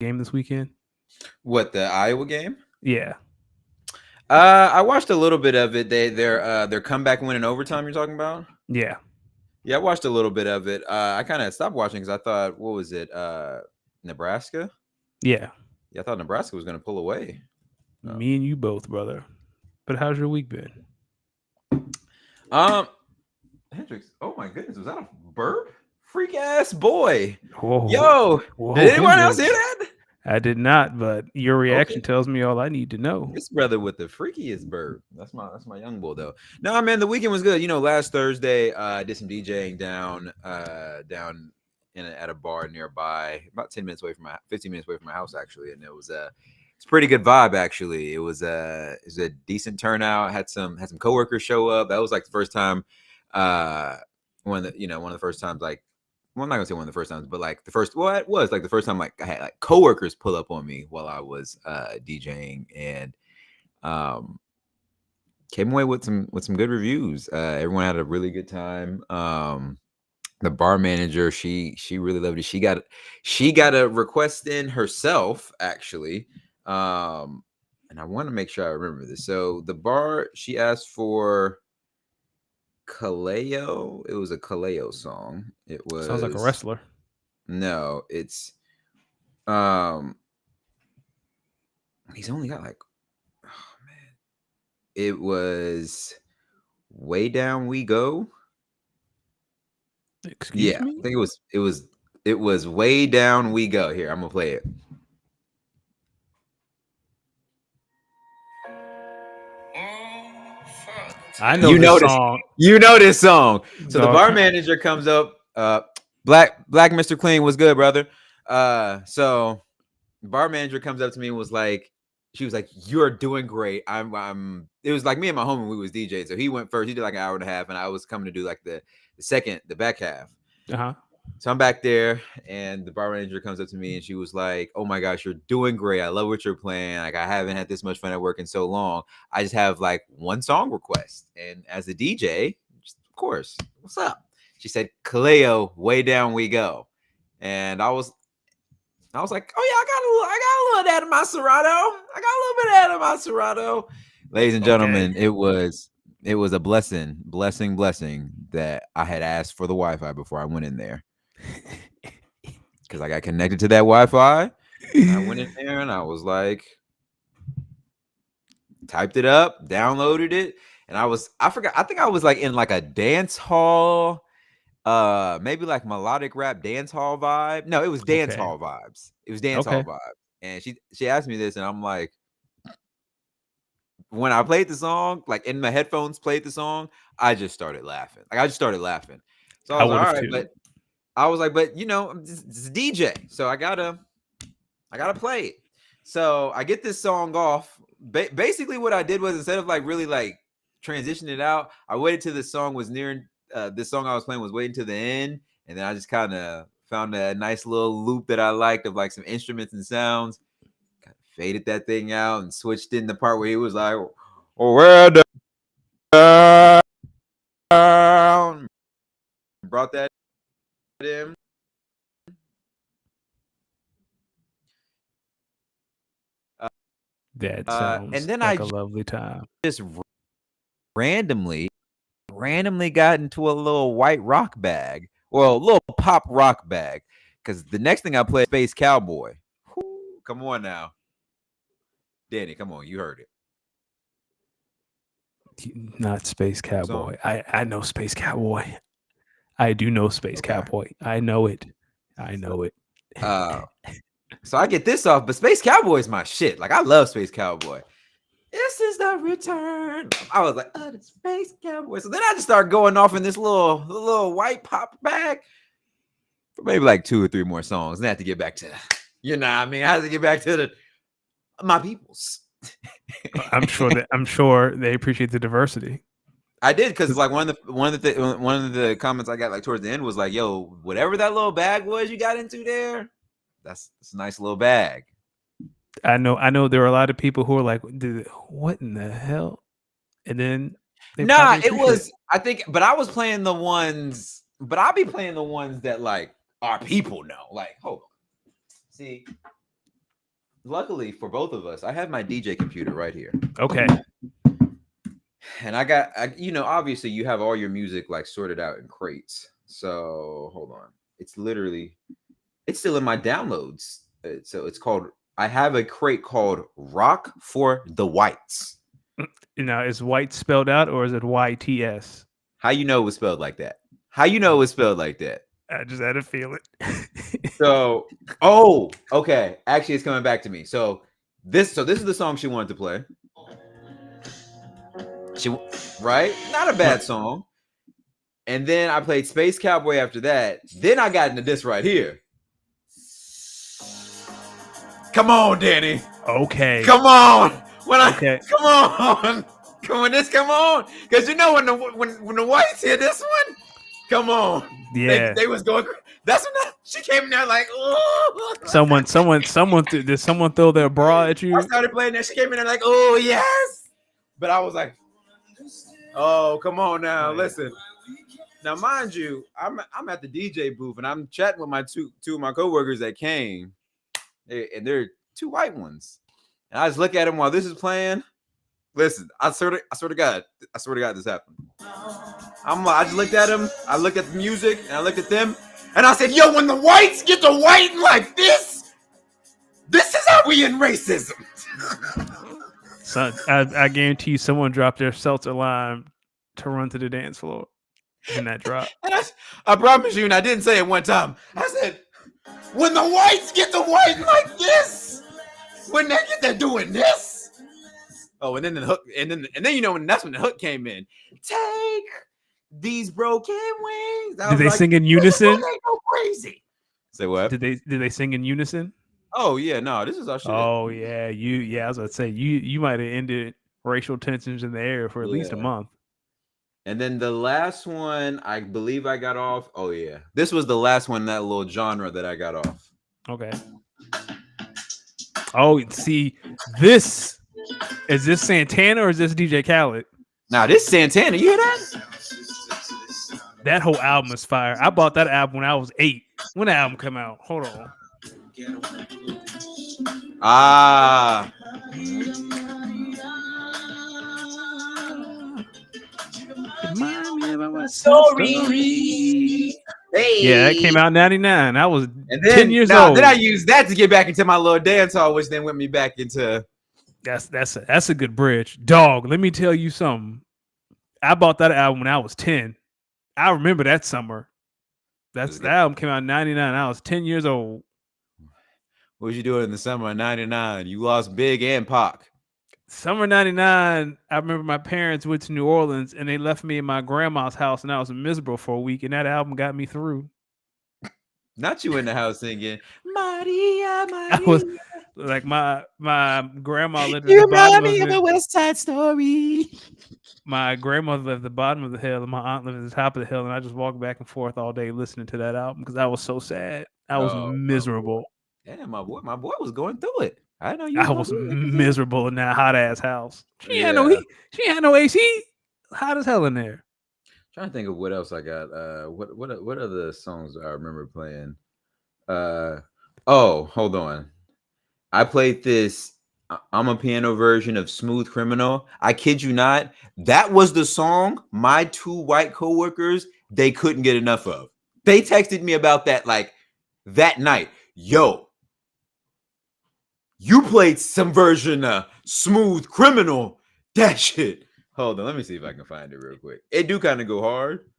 game this weekend? What, the Iowa game? Yeah. I watched a little bit of it. Their comeback win in overtime. You're talking about? Yeah. Yeah, I watched a little bit of it. I kind of stopped watching because I thought, what was it? Nebraska. Yeah. Yeah, I thought Nebraska was going to pull away. Oh. Me and you both, brother. But how's your week been? Um, Hendrix. Oh my goodness, was that a burp? Freak ass boy. Whoa. Yo, Whoa, did anyone else hear Hendrix. that? I did not, but your reaction Okay. tells me all I need to know. This brother with the freakiest burp. That's my young bull though. No, man, the weekend was good. Last Thursday, I did some DJing down at a bar nearby, about 15 minutes away from my house actually, and it's a pretty good vibe actually. It was a decent turnout. Had some coworkers show up. That was like the first time, one of the first times, like, well, I'm not gonna say one of the first times, but like it was like the first time like I had like coworkers pull up on me while I was DJing, and um came away with some good reviews. Everyone had a really good time. The bar manager, she really loved it. She got a request in herself actually. And I want to make sure I remember this. So the bar, she asked for Kaleo. It was a Kaleo song. It Sounds like a was wrestler. no, it's um he's only got like, oh man. It was Way Down We Go. Excuse Yeah, me? I think it was Way Down We Go. Here, I'm gonna play it. I know You this know this. song. You know this song. So the Dog. bar manager comes up. Black Mr. Clean was good, brother. So the bar manager comes up to me and she was like, "You're doing great." It was like me and my homie. We was DJing. So he went first. He did like an hour and a half, and I was coming to do like the back half. Uh-huh. So I'm back there, and the bar manager comes up to me, and she was like, "Oh my gosh, you're doing great. I love what you're playing. Like, I haven't had this much fun at work in so long. I just have like one song request." And as the DJ, of course, what's up? She said, "Kaleo, Way Down We Go." And I was like, "Oh yeah, I got a little of that in my Serato. I got a little bit of that in my Serato." Ladies and Okay. gentlemen, it was a blessing that I had asked for the Wi-Fi before I went in there, because I got connected to that Wi-Fi, and I went in there and I was like, typed it up, downloaded it, and I forgot. I think I was like in like a dance hall, maybe like melodic rap dance hall vibe. No, it was dance Okay. hall vibes. It was dance hall Okay. vibe. And she asked me this, and I'm like, when I played the song, like in my headphones, played the song, I just started laughing. Like I just started laughing. So I I was like, would all have right, too. but I was like, but it's DJ, so I gotta play it. So I get this song off. Basically, what I did was, instead of like really like transitioning it out, I waited till this song was near. This song I was playing was waiting to the end, and then I just kind of found a nice little loop that I liked of like some instruments and sounds. Kind of faded that thing out and switched in the part where he was like, "Oh, well down," brought that in. That And sounds then like I a lovely time. just randomly got into a little white rock bag, or a little pop rock bag, because the next thing I played, Space Cowboy. Whew, come on now, Danny, come on, you heard it. Not Space What song? Cowboy. I know Space Cowboy. I do know Space Okay. Cowboy. I know it. I So, know it. uh, so I get this off, but Space Cowboy is my shit. Like, I love Space Cowboy. This is the return. I was like, oh, the Space Cowboy. So then I just started going off in this little white pop bag for maybe like 2 or 3 more songs. And I had to get back to, I mean, I had to get back to my peoples. I'm sure they appreciate the diversity. I did, because like one of the comments I got like towards the end was like, "Yo, whatever that little bag was you got into there, that's a nice little bag." I know there are a lot of people who are like, what in the hell? And then they Nah, probably it appreciate it. was, I think, but I was playing the ones, but I'll be playing the ones that like our people know. Like, hold on, see, luckily for both of us, I have my DJ computer right here. Okay. And I got, obviously you have all your music like sorted out in crates. So hold on. It's still in my downloads. So it's called, I have a crate called Rock for the Whites. Is white spelled out or is it YTS? How you know it was spelled like that? How you know it was spelled like that? I just had to feel it. So, okay. Actually, it's coming back to me. So this is the song she wanted to play. She right? Not a bad song. And then I played Space Cowboy after that. Then I got into this right here. Come on, Danny. Okay. Come on. Okay. Come on. Come on. Because when the whites hear this one, come on. Yeah. They was going. That's when she came in there like, oh. Did someone throw their bra at you? I started playing that. She came in there like, oh yes. But I was like, oh, come on now, listen. Now, mind you, I'm at the DJ booth and I'm chatting with my two of my coworkers that came, and they're two white ones. And I just look at them while this is playing. Listen, I swear to God, this happened. I just looked at them. I looked at the music and I looked at them, and I said, "Yo, when the whites get to whiting like this is how we end racism." Son, I guarantee you, someone dropped their seltzer lime to run to the dance floor in that drop. And I promise you, and I didn't say it one time. I said, when the whites get to whiting like this, when they get to doing this. Oh, and then the hook, and then that's when the hook came in. Take these broken wings. Did they sing in unison? They go crazy. Say what? Did they sing in unison? Oh yeah, no, this is our shit. Oh yeah, I was about to say you might have ended racial tensions in the air for at least a month. And then the last one, I believe I got off. Oh yeah, this was the last one in that little genre that I got off. Okay. Oh, see, this is this Santana or is this DJ Khaled? Now this Santana, you hear that? That whole album is fire. I bought that album when I was 8. When the album come out? Hold on. Ah. Remind me about my story. Hey. Yeah, that came out in 99. I was 10 years old. Then I used that to get back into my little dance hall, which then went me back into. That's a good bridge. Dog, let me tell you something. I bought that album when I was 10. I remember that summer. That album came out in 99. I was 10 years old. What was you doing in the summer of 99? You lost Big and Pac. Summer 99, I remember my parents went to New Orleans and they left me in my grandma's house and I was miserable for a week, and that album got me through. Not you in the house singing Maria, Maria. I was like my grandma lived at you the bottom remind me of a West Side Story. My grandmother lived at the bottom of the hill and my aunt lived at the top of the hill, and I just walked back and forth all day listening to that album because I was so sad. I was miserable. Damn, my boy was going through it. I know you. I was miserable in that hot ass house. She had no heat. She had no AC. Hot as hell in there. Trying to think of what else I got. What other songs I remember playing? Oh, hold on. I played this I'm a piano version of Smooth Criminal. I kid you not. That was the song my two white coworkers, they couldn't get enough of. They texted me about that like that night. Yo, you played some version of Smooth Criminal. That shit. Hold on, let me see if I can find it real quick. It do kind of go hard.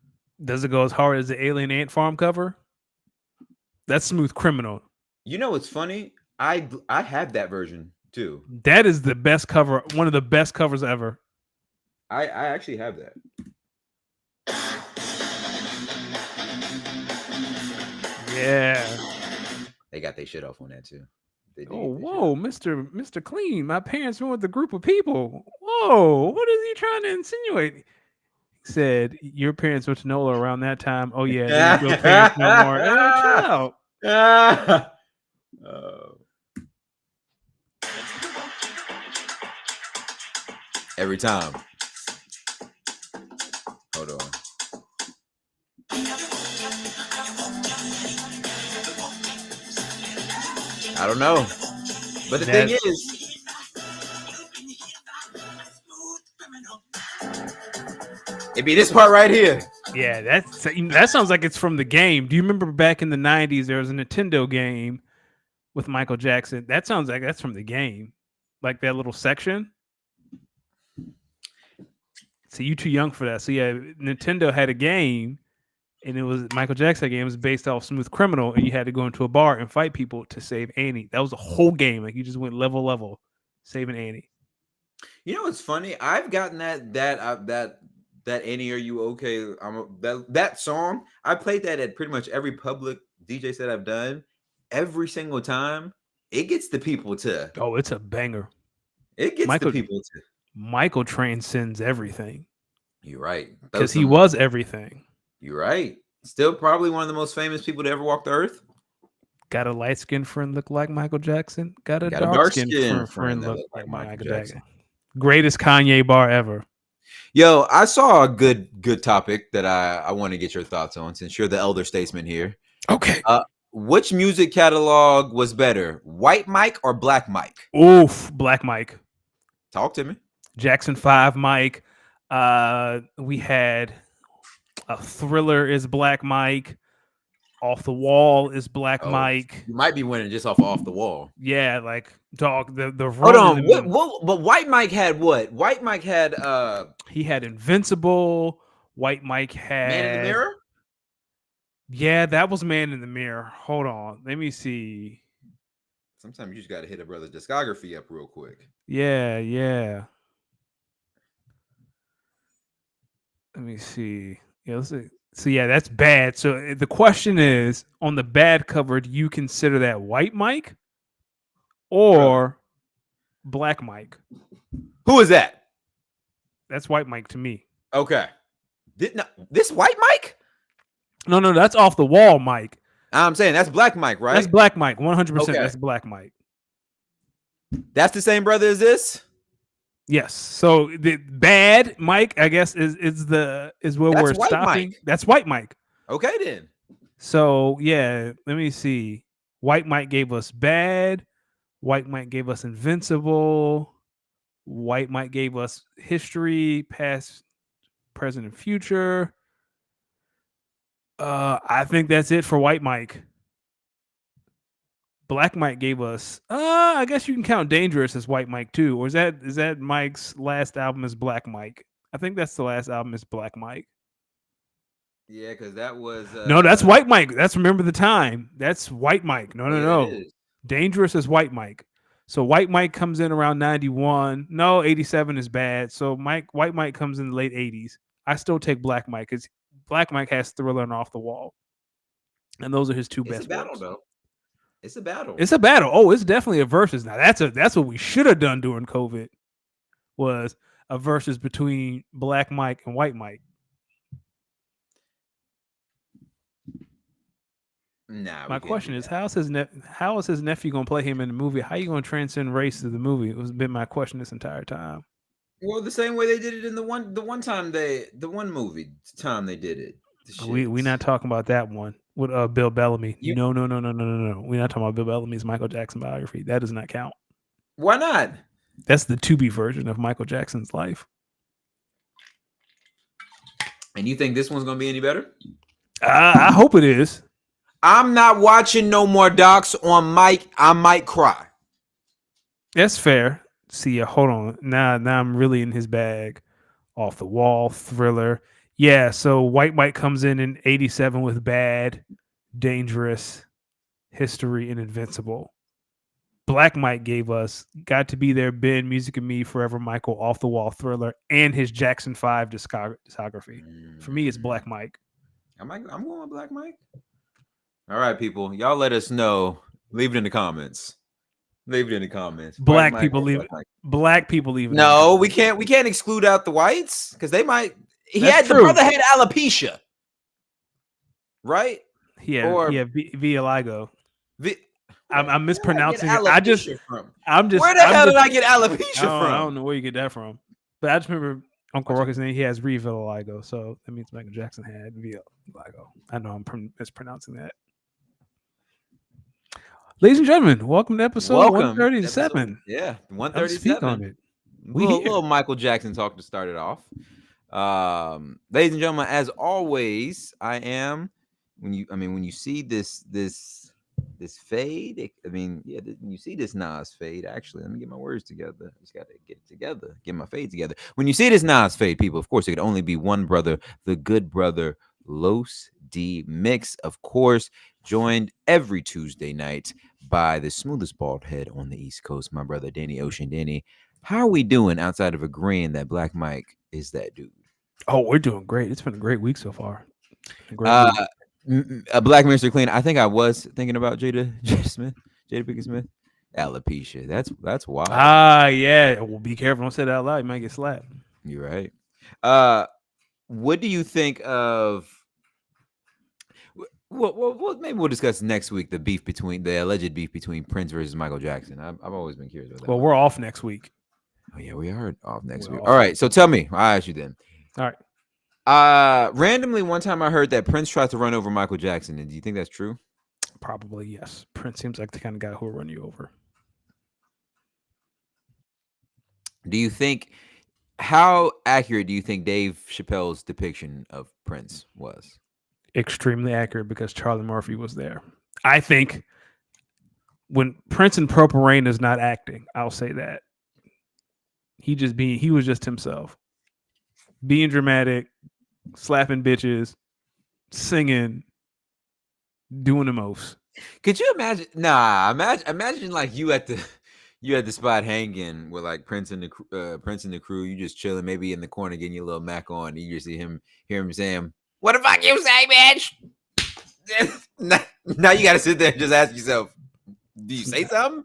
Does it go as hard as the Alien Ant Farm cover? That's Smooth Criminal. You know what's funny? I have that version too. That is the best cover, one of the best covers ever. I actually have that. Yeah. They got their shit off on that too. Whoa, Mr. Clean. My parents went with a group of people. Whoa, what is he trying to insinuate? He said, your parents went to NOLA around that time. Oh, yeah, there's no parents no more. Chill out. Every time. Hold on. I don't know. But the thing That is, it be this part right here. yeah, that sounds like it's from the game. Do you remember back in the '90s there was a Nintendo game with Michael Jackson? That sounds like that's from the game, like that little section. So you too young for that. So yeah, Nintendo had a game, and it was Michael Jackson game. It was based off Smooth Criminal, and you had to go into a bar and fight people to save Annie. That was a whole game. Like you just went level, saving Annie. You know what's funny? I've gotten that Annie, are you okay? That song. I played that at pretty much every public DJ set I've done. Every single time, it gets the people to. Oh, it's a banger. It gets the Michael people to. Michael transcends everything You're right. because he was everything. You're right. Still probably one of the most famous people to ever walk the earth. Got a light skinned friend look like Michael Jackson. Got a dark skinned friend look like Michael Jackson. Greatest Kanye bar ever. Yo, I saw a good topic that I want to get your thoughts on since you're the elder statesman here. Okay. Which music catalog was better, White Mike or Black Mike? Oof, Black Mike. Talk to me. Jackson 5 Mike. We had a Thriller is Black Mike. Off the Wall is Black Mike. You might be winning just off the wall. Yeah, like dog. The hold on. What? But White Mike had what? White Mike had he had Invincible. White Mike had Man in the Mirror. Yeah, that was Man in the Mirror. Hold on, let me see. Sometimes you just got to hit a brother's discography up real quick. Yeah. Let me see. Yeah, let's see. So yeah, that's bad. So the question is, on the bad cover, do you consider that White Mike or Black Mike? Who is that? That's White Mike to me. Okay. This White Mike? No, that's Off the Wall Mike. I'm saying that's Black Mike, right? That's Black Mike, 100%. Okay. That's Black Mike. That's the same brother as this? Yes. So the bad Mike, I guess, is where we're stopping. Mike. That's White Mike. Okay, then. So yeah, let me see. White Mike gave us Bad. White Mike gave us Invincible. White Mike gave us History, Past, Present, and Future. I think that's it for White Mike. Black Mike gave us I guess you can count Dangerous as White Mike too. Or is that Mike's last album is Black Mike? I think that's the last album is Black Mike. Yeah, because that was no, that's White Mike. That's Remember the Time. That's White Mike. No. Dangerous is White Mike. So White Mike comes in around 91. No, 87 is bad. So White Mike comes in the late 80s. I still take Black Mike because Black Mike has Thriller and Off the Wall. And those are his two best battle, works. Though. It's a battle. It's a battle. Oh, it's definitely a versus. Now that's what we should have done during COVID was a versus between Black Mike and White Mike. Nah. My question is, how is his nephew gonna play him in the movie? How are you gonna transcend race to the movie? It was been my question this entire time. Well, the same way they did it in the one movie time they did it. We not talking about that one with Bill Bellamy. No. We're not talking about Bill Bellamy's Michael Jackson biography. That does not count. Why not? That's the to-be version of Michael Jackson's life. And you think this one's gonna be any better? I hope it is. I'm not watching no more docs on Mike. I might cry. That's fair. See, hold on. Now I'm really in his bag. Off the Wall, Thriller. Yeah, so White Mike comes in 87 with Bad, Dangerous, History, and Invincible. Black Mike gave us Got to Be There, Ben, Music of Me, Forever Michael, Off the Wall, Thriller, and his Jackson 5 discography. For me, it's Black Mike. I'm going with Black Mike. All right, people. Y'all let us know. Leave it in the comments. Black people leave it. No, we can't exclude out the whites because they might. The brother had alopecia, right? Yeah, vitiligo. I'm mispronouncing it. Where the hell did I get alopecia from? I don't know where you get that from. But I just remember Uncle Ruckus' name. He has vitiligo, so that means Michael Jackson had vitiligo. I know I'm mispronouncing that. Ladies and gentlemen, welcome to episode Welcome to 137. Don't speak on 137. it. We here. Little Michael Jackson talk to start it off. Ladies and gentlemen, as always, I am when you see this fade. When you see this Nas fade. Actually, let me get my words together. I just got to get it together, get my fade together. When you see this Nas fade, people, of course, it could only be one brother, the good brother Los D Mix, of course, joined every Tuesday night by the smoothest bald head on the East Coast, my brother Danny Ocean. Danny, how are we doing outside of agreeing that Black Mike is that dude? Oh, we're doing great. It's been a great week so far. A great week. A Black Mr. Clean. I think I was thinking about Jada Smith, Jada Pinkett Smith. Alopecia. That's wild. Yeah. Well, be careful. Don't say that out loud. You might get slapped. You're right. What do you think of? Well, maybe we'll discuss next week the alleged beef between Prince versus Michael Jackson. I've always been curious about that. Well, we're off next week. Oh yeah, we are off next week. All right, so tell me. I'll ask you then. All right. Randomly, one time I heard that Prince tried to run over Michael Jackson. And do you think that's true? Probably yes. Prince seems like the kind of guy who will run you over. Do you think? How accurate do you think Dave Chappelle's depiction of Prince was? Extremely accurate because Charlie Murphy was there. I think when Prince in Purple Rain is not acting, I'll say that. He was just himself. Being dramatic, slapping bitches, singing, doing the most. Could you imagine? Nah, imagine like you at the spot hanging with like Prince and the crew. You just chilling, maybe in the corner getting your little Mac on. And you just hear him saying, "What the fuck you say, bitch?" Now you got to sit there and just ask yourself, "Do you say something?"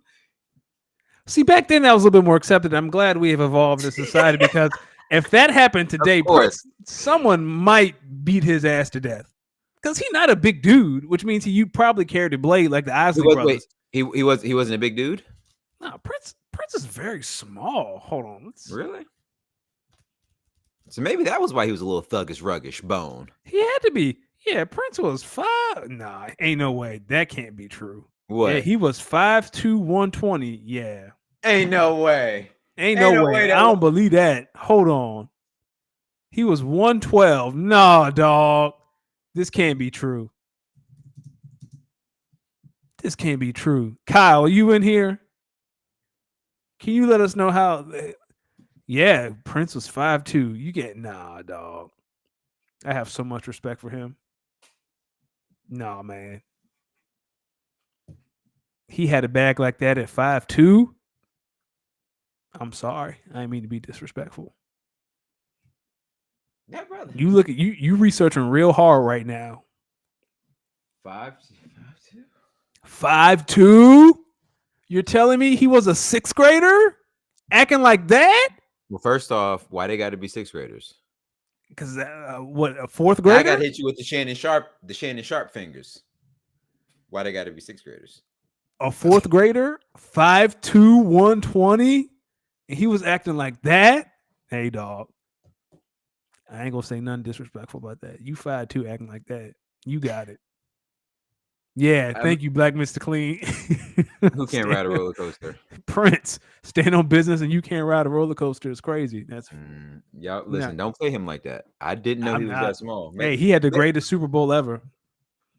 See, back then that was a little bit more accepted. I'm glad we have evolved as a society because if that happened today, Prince, someone might beat his ass to death because he's not a big dude, which means you probably carried a blade like the Isley brothers. Wait, he wasn't a big dude. No, Prince is very small. Hold on, really? So maybe that was why he was a little thuggish, ruggish bone. He had to be. Yeah, Prince was 5. Nah, ain't no way. That can't be true. What? Yeah, he was 5'2", 120. Yeah. Ain't no way. Ain't no way. I don't believe that. Hold on. He was 112. Nah, dog. This can't be true. This can't be true. Kyle, are you in here? Can you let us know how? Yeah, Prince was 5'2". You get nah, dog. I have so much respect for him. Nah, man. He had a bag like that at 5'2". I'm sorry. I didn't mean to be disrespectful. Yeah, brother. You look at you researching real hard right now. 5'2". 5'2". You're telling me he was a 6th grader acting like that? Well, first off, why they got to be 6th graders? Because what, a 4th grader? I got hit you with the Shannon Sharp fingers. Why they got to be 6th graders? A 4th grader, 5'2", 120, and he was acting like that. Hey, dog. I ain't gonna say nothing disrespectful about that. You 5'2" acting like that. You got it. Yeah, thank you, Black Mr. Clean. Who can't ride a roller coaster? Prince, stand on business and you can't ride a roller coaster. It's crazy. That's y'all listen. Don't play him like that. I didn't know he was that small. Hey, he had the greatest Super Bowl ever.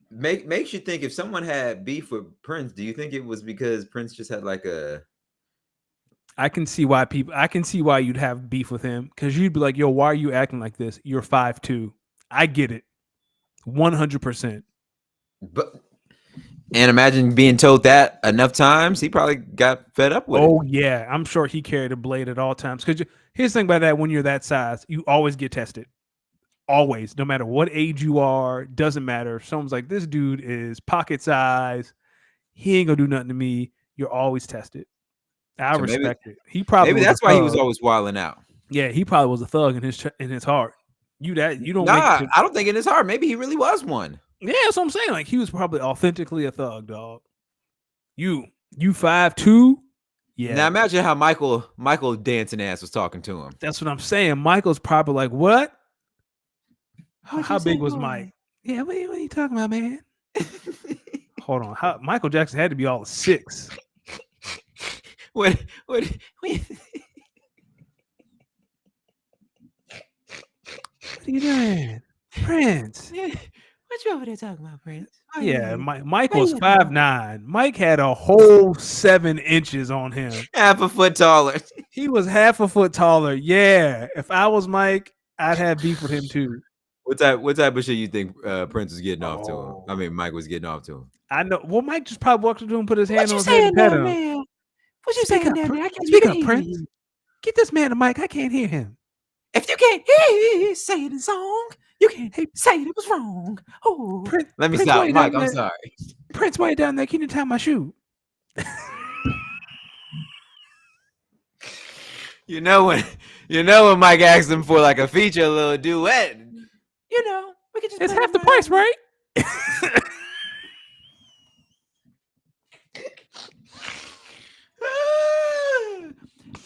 Makes you think if someone had beef with Prince, do you think it was because Prince just had like a? I can see why you'd have beef with him because you'd be like, "Yo, why are you acting like this? You're 5'2". I get it, 100%. And imagine being told that enough times, he probably got fed up with it. Oh, yeah. I'm sure he carried a blade at all times. Because here's the thing about that, when you're that size, you always get tested. Always. No matter what age you are, doesn't matter. If someone's like, this dude is pocket size, he ain't going to do nothing to me. You're always tested. I respect it. He probably maybe that's why he was always wilding out. Yeah, he probably was a thug in his heart. You don't. Nah, I don't think in his heart. Maybe he really was one. Yeah, that's what I'm saying. Like he was probably authentically a thug, dog. You 5'2". Yeah. Now imagine how Michael dancing ass was talking to him. That's what I'm saying. Michael's probably like, what? How big was Mike? Yeah, what are you talking about, man? Hold on. Michael Jackson had to be all of 6. What? What are you doing? Prince. What you over there talking about, Prince? Yeah, Mike was 5'9". Mike had a whole 7 inches on him. Half a foot taller. He was half a foot taller. Yeah. If I was Mike, I'd have beef with him too. What type of shit you think Prince was getting off to him? Oh. I mean, Mike was getting off to him. I know. Well, Mike just probably walked up to him, put his hand on his head and pet him. Man? What you saying down there? I can't Speak up, hear Prince. you. Get this man a mic. I can't hear him. If you can't hear say it in song, you can't say it was wrong. Oh, Prince, Let me Prince, stop, why you Mike. down I'm there? sorry. Prince, why you down there? Can you tie my shoe? You know when Mike asked him for like a feature, a little duet. you know, we could just. It's play half the around. price, right?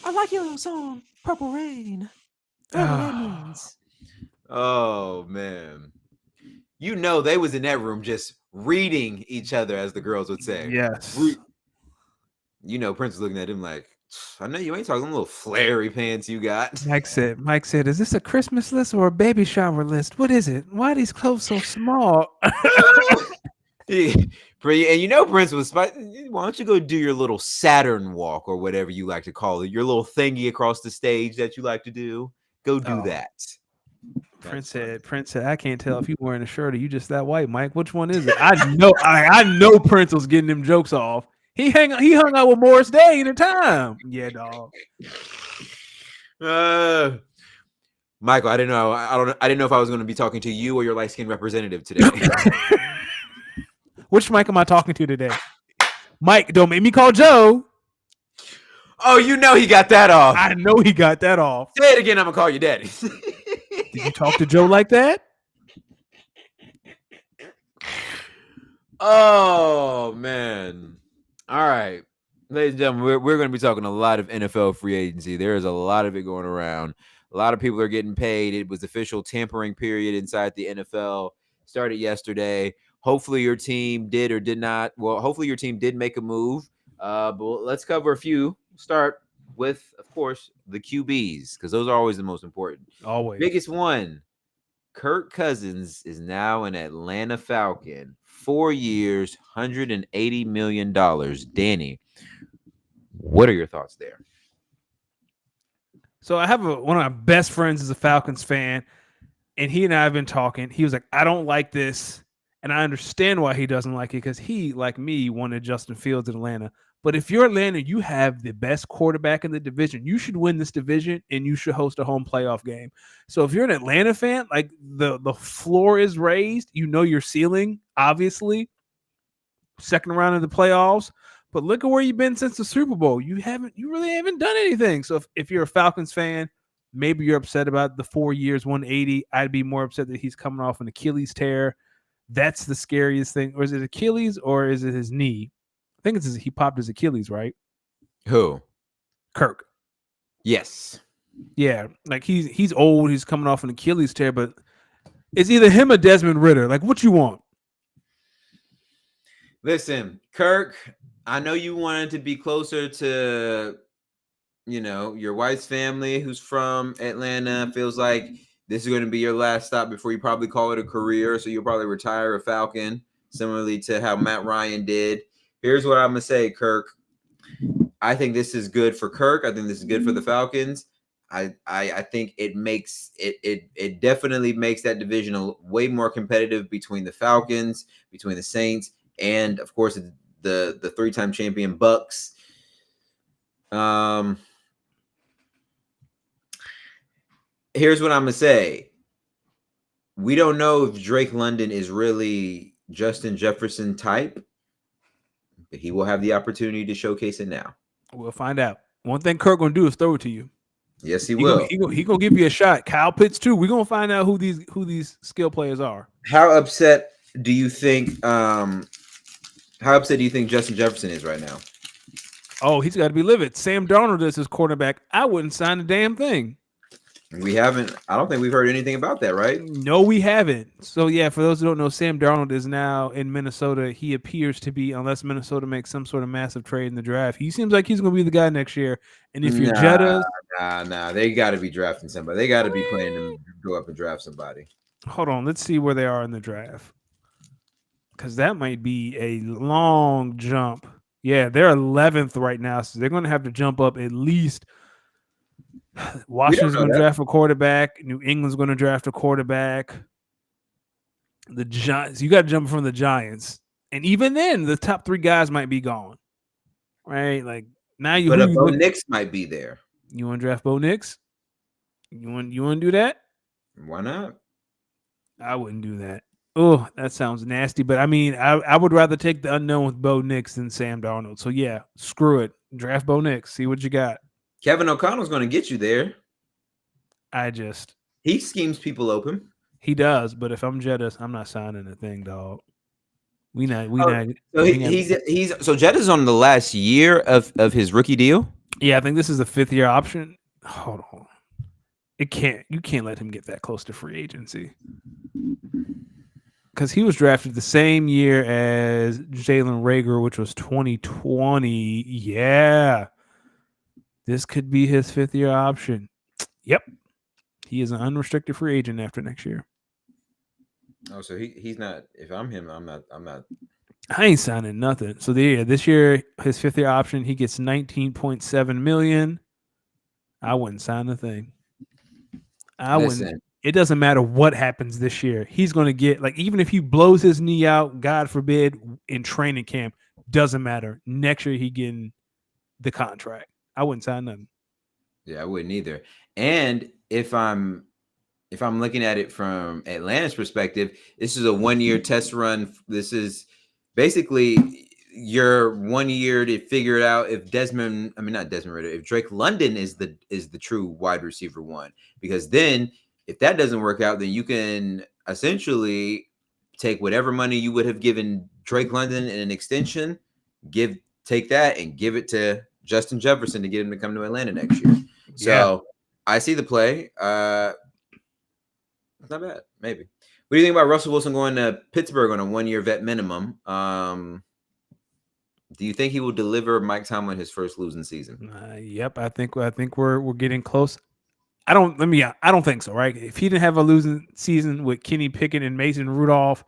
I like your little song, Purple Rain. Whatever that means. Oh man, you know they was in that room just reading each other, as the girls would say. Yes. You know, Prince was looking at him like, I know you ain't talking them little flary pants you got. Mike said, is this a Christmas list or a baby shower list? What is it? Why are these clothes so small? And you know Prince was, why don't you go do your little Saturn walk or whatever you like to call it, your little thingy across the stage that you like to do. Go do that. Prince said, I can't tell if you wearing a shirt or you just that white, Mike. Which one is it? I know Prince was getting them jokes off. He hung out with Morris Day in the time. Yeah, dog. Michael, I didn't know if I was going to be talking to you or your light-skinned representative today. Which Mike am I talking to today? Mike, don't make me call Joe. Oh, you know he got that off. I know he got that off. Say it again, I'm going to call you daddy. Did you talk to Joe like that? Oh, man. All right. Ladies and gentlemen, we're going to be talking a lot of NFL free agency. There is a lot of it going around. A lot of people are getting paid. It was official tampering period inside the NFL. Started yesterday. Hopefully your team did or did not. Well, hopefully your team did make a move. But let's cover a few. Start with, of course, the QBs, because those are always the most important. Always. Biggest one, Kirk Cousins is now an Atlanta Falcon. 4 years, $180 million. Danny, what are your thoughts there? So I have one of my best friends is a Falcons fan, and he and I have been talking. He was like, I don't like this, and I understand why he doesn't like it, because he, like me, wanted Justin Fields in Atlanta. But if you're Atlanta, you have the best quarterback in the division. You should win this division, and you should host a home playoff game. So if you're an Atlanta fan, like the floor is raised. You know your ceiling, obviously. Second round of the playoffs. But look at where you've been since the Super Bowl. You really haven't done anything. So if you're a Falcons fan, maybe you're upset about the 4 years, 180. I'd be more upset that he's coming off an Achilles tear. That's the scariest thing. Or is it Achilles or is it his knee? I think he popped his Achilles, right? Who? Kirk. Yes. Yeah, like he's old. He's coming off an Achilles tear, but it's either him or Desmond Ridder. Like, what you want? Listen, Kirk, I know you wanted to be closer to, your wife's family who's from Atlanta. Feels like this is going to be your last stop before you probably call it a career. So you'll probably retire a Falcon, similarly to how Matt Ryan did. Here's what I'm going to say, Kirk. I think this is good for Kirk. I think this is good for the Falcons. I think it definitely makes that division way more competitive between the Falcons, between the Saints, and of course the 3-time champion Bucks. Here's what I'm gonna say. We don't know if Drake London is really Justin Jefferson type, but he will have the opportunity to showcase it now. We'll find out. One thing Kirk gonna do is throw it to you. Yes, he will. He gonna give you a shot. Kyle Pitts too. We're gonna find out who these skill players are. How upset do you think Justin Jefferson is right now? Oh, he's got to be livid. Sam Darnold is his quarterback. I wouldn't sign a damn thing. We haven't. I don't think we've heard anything about that, right? No, we haven't. So yeah, for those who don't know, Sam Darnold is now in Minnesota. He appears to be, unless Minnesota makes some sort of massive trade in the draft, he seems like he's going to be the guy next year. And if you're Nah, Jettas, nah. They got to be drafting somebody. They got I to be planning mean, to go up and draft somebody. hold on, let's see where they are in the draft, because that might be a long jump. Yeah, they're 11th right now, so they're going to have to jump up at least. We don't Washington's know going to that. draft a quarterback. New England's going to draft a quarterback. The Giants, you got to jump from the Giants, and even then, the top 3 guys might be gone. Right? Like now, you But who a you Bo look. Nix might be there. You want to draft Bo Nix? You want to do that? Why not? I wouldn't do that. Oh, that sounds nasty. But I mean, I would rather take the unknown with Bo Nix than Sam Darnold. So yeah, screw it. Draft Bo Nix. See what you got. Kevin O'Connell's going to get you there. I just He schemes people open. he does. But if I'm Jettas, I'm not signing a thing, dog. We not. So so Jett is on the last year of his rookie deal. Yeah, I think this is the 5th-year option. Hold on. You can't let him get that close to free agency. Because he was drafted the same year as Jalen Reagor, which was 2020. Yeah. This could be his 5th-year option. Yep. He is an unrestricted free agent after next year. Oh, so he's not. If I'm him, I'm not. I ain't signing nothing. So this year, his 5th-year option, he gets $19.7 million. I wouldn't sign a thing. I wouldn't. It doesn't matter what happens this year. He's going to get, like, even if he blows his knee out, God forbid, in training camp, doesn't matter. Next year, he getting the contract. I wouldn't sign nothing. Yeah, I wouldn't either. And if I'm looking at it from Atlanta's perspective, this is a 1-year test run. This is basically your 1 year to figure it out if not Desmond Ridder, if Drake London is the true wide receiver one. Because then if that doesn't work out, then you can essentially take whatever money you would have given Drake London in an extension, take that and give it to Justin Jefferson to get him to come to Atlanta next year. So I see the play. It's not bad. Maybe. What do you think about Russell Wilson going to Pittsburgh on a 1-year vet minimum? Do you think he will deliver Mike Tomlin his first losing season? Yep. I think we're getting close. I don't think so. Right? If he didn't have a losing season with Kenny Pickett and Mason Rudolph,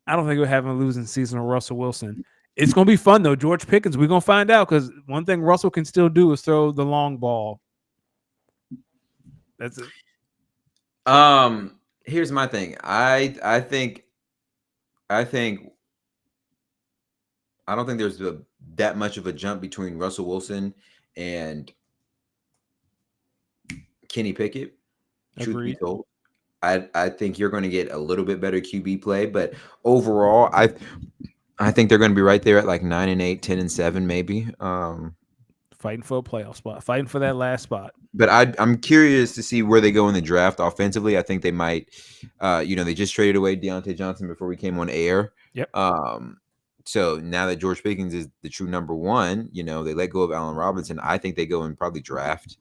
I don't think we're having a losing season with Russell Wilson. It's going to be fun though. George Pickens, we're going to find out, because one thing Russell can still do is throw the long ball. That's it. Here's my thing. I don't think there's that much of a jump between Russell Wilson and Kenny Pickett. Truth be Agreed. told, I think you're going to get a little bit better QB play, but overall, I think they're going to be right there at like 9-8, 10-7, maybe. Fighting for a playoff spot, fighting for that last spot. But I'm curious to see where they go in the draft offensively. I think they might, they just traded away Deontay Johnson before we came on air. Yep. So now that George Pickens is the true number one, they let go of Allen Robinson. I think they go and probably draft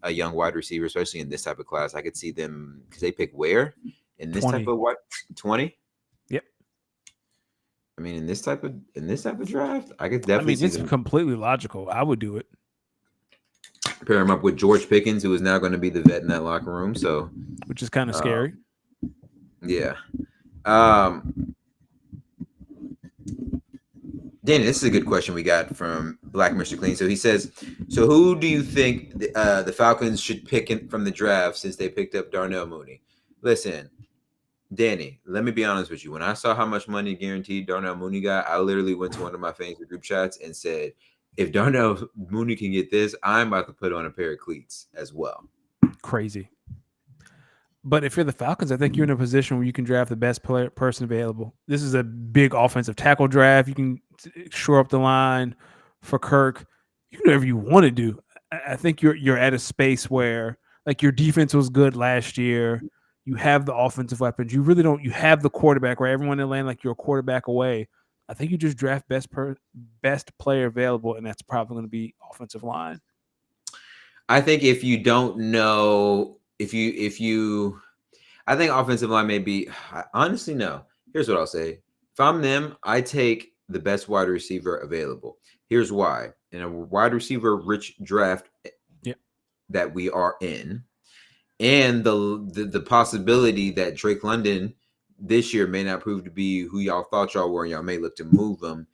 a young wide receiver, especially in this type of class. I could see them, because they pick where in this 20. type of what 20. Yep. I mean, in this type of draft, I could definitely. It's completely logical. I would do it. Pair him up with George Pickens, who is now going to be the vet in that locker room. So, which is kind of scary. Yeah. Danny, this is a good question we got from Black Mr. Clean. So he says, so who do you think the Falcons should pick from the draft since they picked up Darnell Mooney? Listen, Danny, let me be honest with you. When I saw how much money guaranteed Darnell Mooney got, I literally went to one of my Facebook group chats and said, if Darnell Mooney can get this, I'm about to put on a pair of cleats as well. Crazy. But if you're the Falcons, I think you're in a position where you can draft the best person available. This is a big offensive tackle draft. You can shore up the line for Kirk. You can do whatever you want to do. I think you're at a space where, like, your defense was good last year. You have the offensive weapons. You really don't. You have the quarterback, right? Everyone in the land, like, you're a quarterback away. I think you just draft best player available, and that's probably going to be offensive line. I think if you don't know I think offensive line may be. Honestly, no. Here's what I'll say. If I'm them, I take the best wide receiver available. Here's why. In a wide receiver rich draft that we are in, and the possibility that Drake London this year may not prove to be who y'all thought y'all were, and y'all may look to move him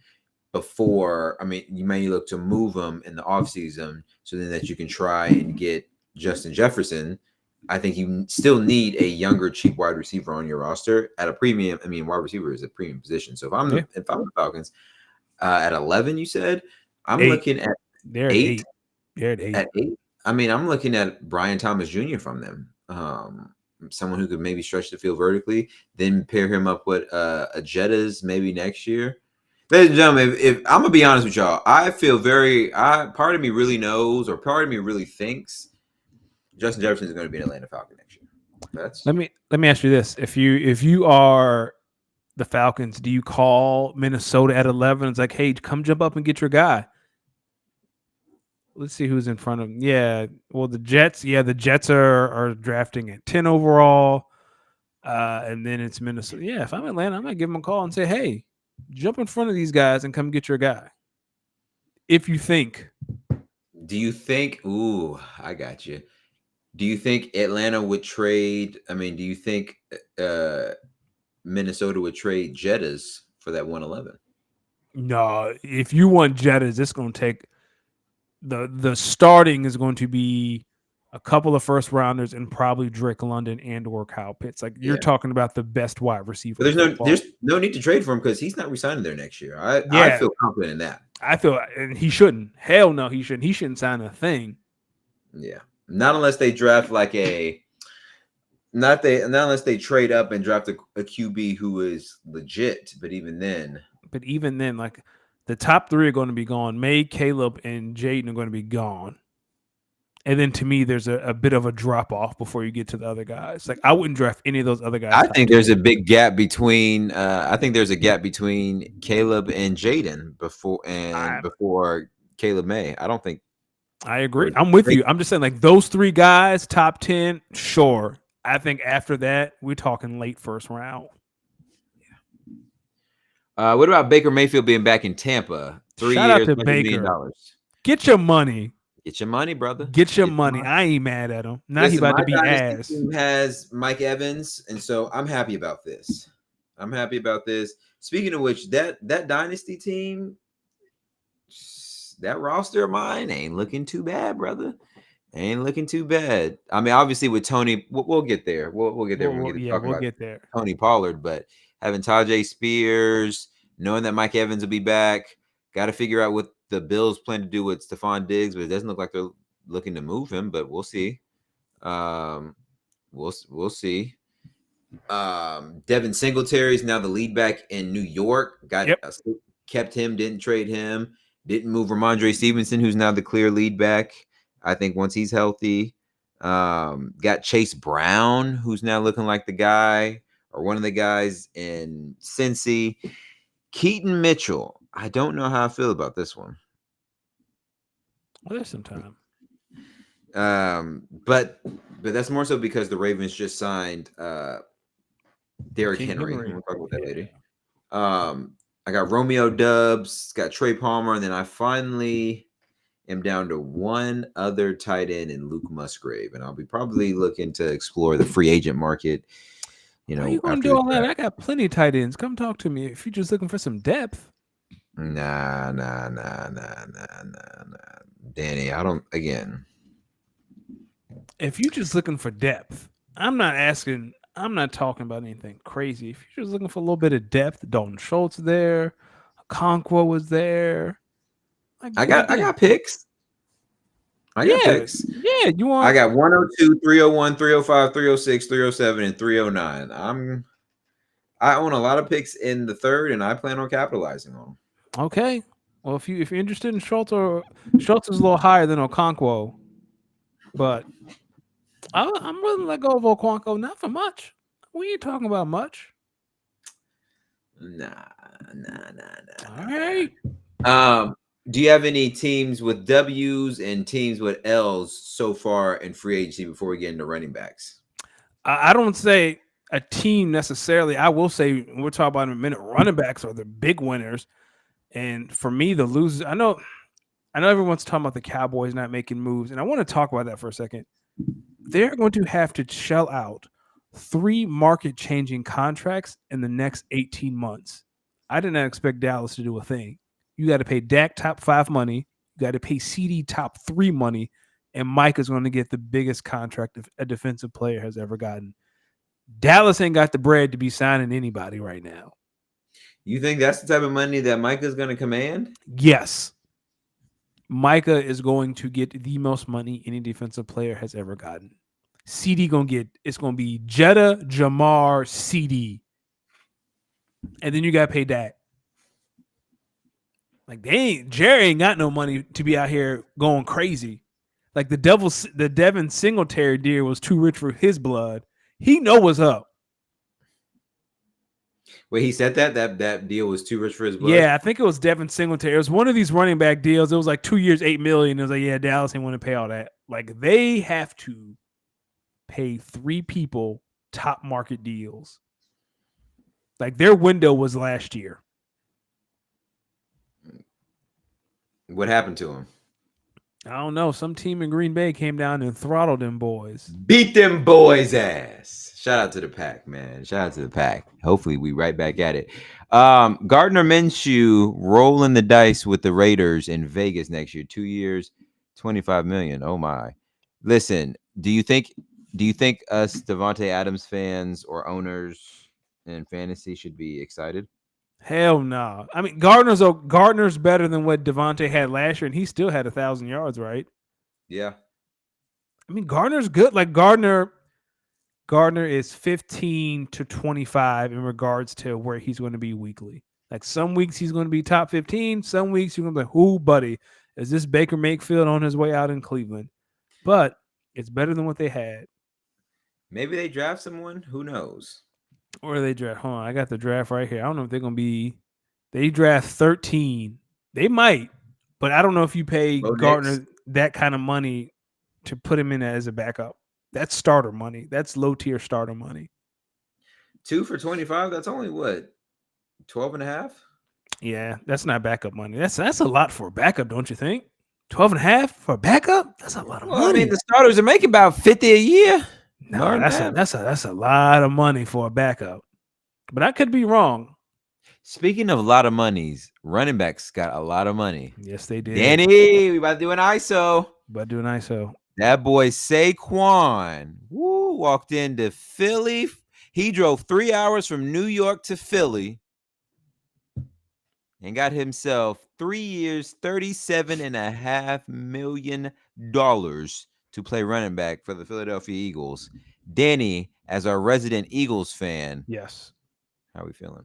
before. I mean, you may look to move him in the offseason so then that you can try and get Justin Jefferson. I think you still need a younger, cheap wide receiver on your roster at a premium. I mean, wide receiver is a premium position. So if I'm the Falcons at 11, you said I'm looking at They're 8. They're at 8. At 8, I mean, I'm looking at Brian Thomas Jr. from them. Someone who could maybe stretch the field vertically, then pair him up with a Jettas maybe next year. Ladies and gentlemen, if I'm gonna be honest with y'all, I feel part of me really knows, or part of me really thinks Justin Jefferson is going to be an Atlanta Falcon next year. Let me ask you this: if you are the Falcons, do you call Minnesota at 11? It's like, hey, come jump up and get your guy. Let's see who's in front of them. Yeah, well, the Jets. Yeah, the Jets are drafting at 10 overall, and then it's Minnesota. Yeah, if I'm Atlanta, I might give them a call and say, hey, jump in front of these guys and come get your guy. If you think. Do you think? Ooh, I got you. Do you think Atlanta would trade? I mean, do you think Minnesota would trade Jettas for that 111? No, if you want Jettas, it's going to take the starting is going to be a couple of first rounders and probably Drake London and or Kyle Pitts. Like you're talking about the best wide receiver. But there's no need to trade for him because he's not resigning there next year. I feel confident in that. I feel, and he shouldn't. Hell no, he shouldn't. He shouldn't sign a thing. Yeah, not unless they draft not unless they trade up and draft a QB who is legit. But even then, like the top 3 are going to be gone. May, Caleb, and Jaden are going to be gone. And then to me, there's a bit of a drop off before you get to the other guys. Like I wouldn't draft any of those other guys. I think there's a big gap between. I think there's a gap between Caleb and Jaden before Caleb May. I don't think. I agree. I'm with you. I'm just saying, like those 3 guys, top 10, sure. I think after that, we're talking late first round. Yeah. What about Baker Mayfield being back in Tampa? 3 Shout years, out to Baker. $1 million. Get your money. Get your money, brother. Get your money. I ain't mad at him. Now he's about to be ass. Team has Mike Evans, and so I'm happy about this. Speaking of which, that dynasty team, that roster of mine ain't looking too bad, brother. Ain't looking too bad. I mean, obviously with Tony, we'll get there. We'll get there. We'll get there. Tony Pollard, but having Tajay Spears, knowing that Mike Evans will be back, got to figure out what the Bills plan to do with Stephon Diggs, but it doesn't look like they're looking to move him. But we'll see. We'll see. Devin Singletary is now the lead back in New York. Kept him, didn't trade him, didn't move Ramondre Stevenson, who's now the clear lead back. I think once he's healthy. Got Chase Brown, who's now looking like the guy or one of the guys in Cincy. Keaton Mitchell. I don't know how I feel about this one. Well, there's some time. But that's more so because the Ravens just signed Derrick Henry. We'll talk about that later. I got Romeo Dubs, got Trey Palmer, and then I finally am down to one other tight end in Luke Musgrave, and I'll be probably looking to explore the free agent market. Why are you going to do all that? I got plenty of tight ends. Come talk to me if you're just looking for some depth. Nah. Danny, I don't. Again, if you're just looking for depth, I'm not talking about anything crazy. If you're just looking for a little bit of depth, Dalton Schultz there, Okonkwo was there. I got picks. I got picks. Yeah, you want? I got 102, 301, 305, 306, 307, and 309. I own a lot of picks in the third, and I plan on capitalizing on them. Okay. Well, if you're interested in Schultz, Schultz is a little higher than Okonkwo, but I'm willing to let go of Okonkwo, not for much. We ain't talking about much. Nah. All right. Do you have any teams with W's and teams with L's so far in free agency before we get into running backs? I don't say a team necessarily. I will say we're talking about in a minute. Running backs are the big winners, and for me, the losers. I know everyone's talking about the Cowboys not making moves, and I want to talk about that for a second. They're going to have to shell out 3 market-changing contracts in the next 18 months. I did not expect Dallas to do a thing. You got to pay Dak top 5 money. You got to pay CD top 3 money, and Mike is going to get the biggest contract a defensive player has ever gotten. Dallas ain't got the bread to be signing anybody right now. You think that's the type of money that Micah's going to command? Yes. Micah is going to get the most money any defensive player has ever gotten. CD gonna get it's gonna be Jetta, Jamar, CD, and then you gotta pay Dak. Like Jerry ain't got no money to be out here going crazy. Like the Devin Singletary deal was too rich for his blood. He know what's up. Wait, he said that deal was too rich for his blood? Yeah, I think it was Devin Singletary. It was one of these running back deals. It was like 2 years, $8 million. It was like, yeah, Dallas ain't want to pay all that. Like they have to pay 3 people top market deals. Like their window was last year. What happened to him? I don't know. Some team in Green Bay came down and throttled them boys. Beat them boys' ass. Shout out to the pack, man. Shout out to the pack. Hopefully we right back at it. Gardner Minshew rolling the dice with the Raiders in Vegas next year. 2 years, $25 million. Oh my. Listen, do you think us Devontae Adams fans or owners in fantasy should be excited? Hell no. I mean, Gardner's better than what Devontae had last year, and he still had 1,000 yards, right? Yeah. I mean, Gardner's good. Like Gardner is 15 to 25 in regards to where he's going to be weekly. Like some weeks he's going to be top 15. Some weeks you're going to be like, who, buddy? Is this Baker Mayfield on his way out in Cleveland? But it's better than what they had. Maybe they draft someone. Who knows? Or they draft. Hold on, I got the draft right here. I don't know if they're going to be. They draft 13. They might, but I don't know if you pay Gardner that kind of money to put him in as a backup. That's starter money. That's low tier starter money. 2 for 25. That's only what, 12 and a half? Yeah, that's not backup money. That's a lot for a backup, don't you think? 12 and a half for a backup? That's a lot of money. I mean, the starters are making about 50 a year. No, that's a lot of money for a backup. But I could be wrong. Speaking of a lot of monies, running backs got a lot of money. Yes, they did. Danny, we about to do an ISO. That boy Saquon walked into Philly. He drove 3 hours from New York to Philly and got himself 3 years, $37.5 million to play running back for the Philadelphia Eagles. Danny, as our resident Eagles fan, yes, how are we feeling?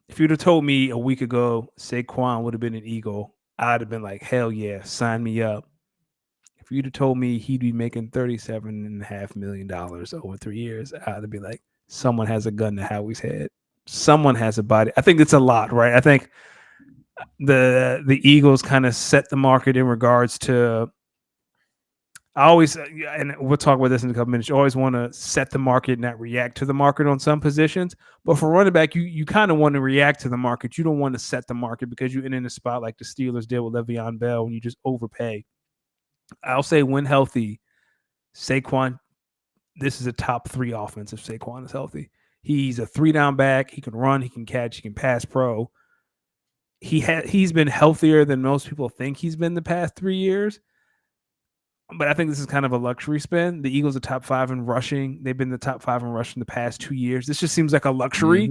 If you'd have told me a week ago Saquon would have been an Eagle, I'd have been like, hell yeah, sign me up. If you'd have told me he'd be making $37.5 million over 3 years, I'd have been like, someone has a gun to Howie's head. Someone has a body. I think it's a lot, right? I think the Eagles kind of set the market in regards to. I always, and we'll talk about this in a couple minutes. You always want to set the market, not react to the market on some positions. But for running back, you kind of want to react to the market. You don't want to set the market because you're in a spot like the Steelers did with Le'Veon Bell when you just overpay. I'll say when healthy, Saquon, this is a top 3 offense if Saquon is healthy. He's a 3-down back. He can run, he can catch, he can pass pro. He's been healthier than most people think he's been the past 3 years. But I think this is kind of a luxury spin. The Eagles are top 5 in rushing. They've been the top 5 in rushing the past 2 years. This just seems like a luxury,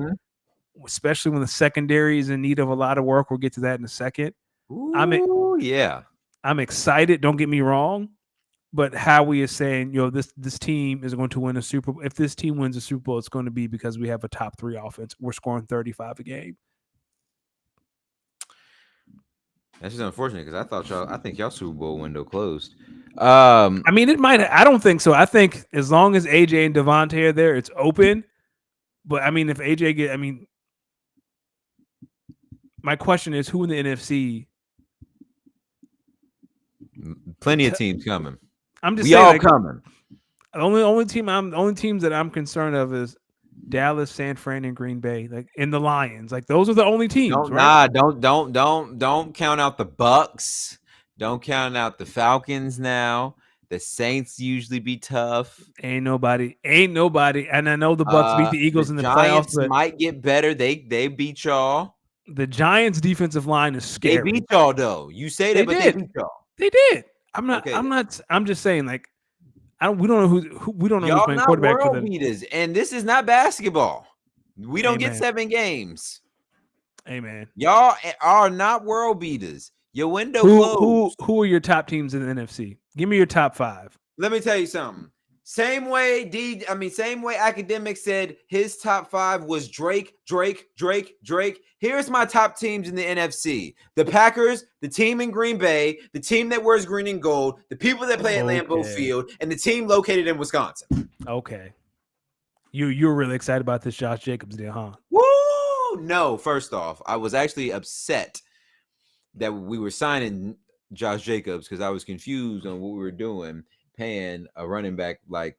especially when the secondary is in need of a lot of work. We'll get to that in a second. I'm excited. Don't get me wrong. But Howie is saying, this team is going to win a Super Bowl. If this team wins a Super Bowl, it's going to be because we have a top 3 offense. We're scoring 35 a game. That's just unfortunate because I think y'all Super Bowl window closed. I mean, it might. I don't think so. I think as long as AJ and Devontae are there, it's open. But I mean, if AJ My question is, who in the NFC? Plenty of teams coming. I'm just We saying, all like, coming. the only teams that I'm concerned of is Dallas, San Fran, and Green Bay. Like, in the Lions. Like, those are the only teams, right? Don't count out the Bucks. Don't count out the Falcons now. The Saints usually be tough. Ain't nobody. And I know the Bucks beat the Eagles The in the playoffs, Giants but might get better. They beat y'all. the Giants' defensive line is They scary. beat y'all though. You say that, They but they did. beat y'all. They did. I'm not. Okay, I'm not. I'm just saying. Like, we don't know who we don't know who's y'all playing not quarterback for world the. beaters, and this is not basketball. We don't get Amen. 7 games. Amen. Y'all are not world beaters. Your window closed. Who are your top teams in the NFC? Give me your top 5. Let me tell you something. Same way Academic said his top 5 was Drake. Here's my top teams in the NFC. The Packers, the team in Green Bay, the team that wears green and gold, the people that play at Lambeau Field, and the team located in Wisconsin. Okay. You're really excited about this Josh Jacobs deal, huh? Woo! No, first off, I was actually upset that we were signing Josh Jacobs because I was confused on what we were doing, paying a running back like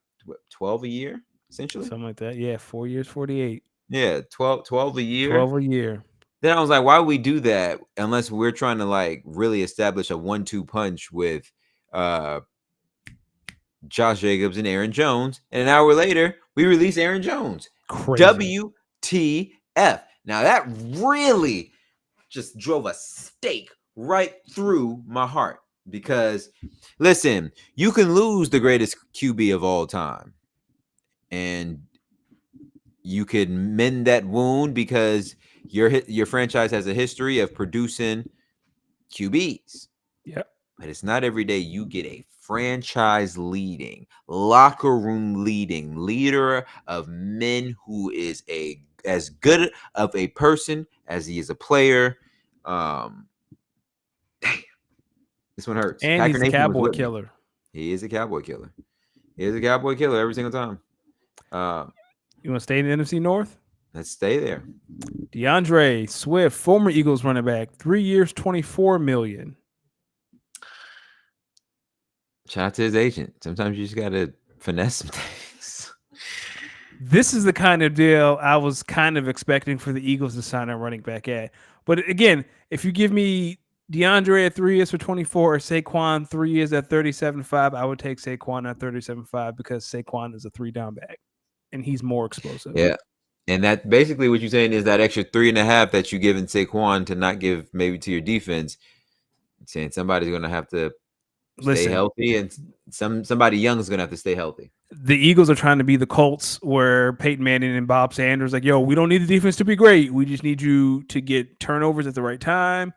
12 a year, essentially. Something like that. Yeah, 4 years, 48. Yeah, 12 a year. 12 a year. Then I was like, why would we do that unless we're trying to like really establish a 1-2 punch with Josh Jacobs and Aaron Jones? And an hour later, we release Aaron Jones. Crazy. WTF. Now that really just drove a stake right through my heart because listen, you can lose the greatest QB of all time and you could mend that wound because your franchise has a history of producing QBs. Yep. But it's not every day you get a franchise leading, locker room leading leader of men who is as good of a person as he is a player. Damn, this one hurts. And Packer he's a Nation was Cowboy with me. killer. He is a Cowboy killer. He is a Cowboy killer every single time. You want to stay in the NFC North? Let's stay there. DeAndre Swift, former Eagles running back, 3 years, $24 million. Shout out to his agent. Sometimes you just gotta finesse some things. This is the kind of deal I was kind of expecting for the Eagles to sign a running back at. But again, if you give me DeAndre at 3 years for 24 or Saquon 3 years at 37.5, I would take Saquon at 37.5 because Saquon is a 3-down back and he's more explosive. Yeah. And that basically what you're saying is that extra 3.5 that you give in Saquon to not give maybe to your defense. Saying somebody's gonna have to stay healthy and somebody young is gonna have to stay healthy. The Eagles are trying to be the Colts where Peyton Manning and Bob Sanders like, yo, we don't need the defense to be great. We just need you to get turnovers at the right time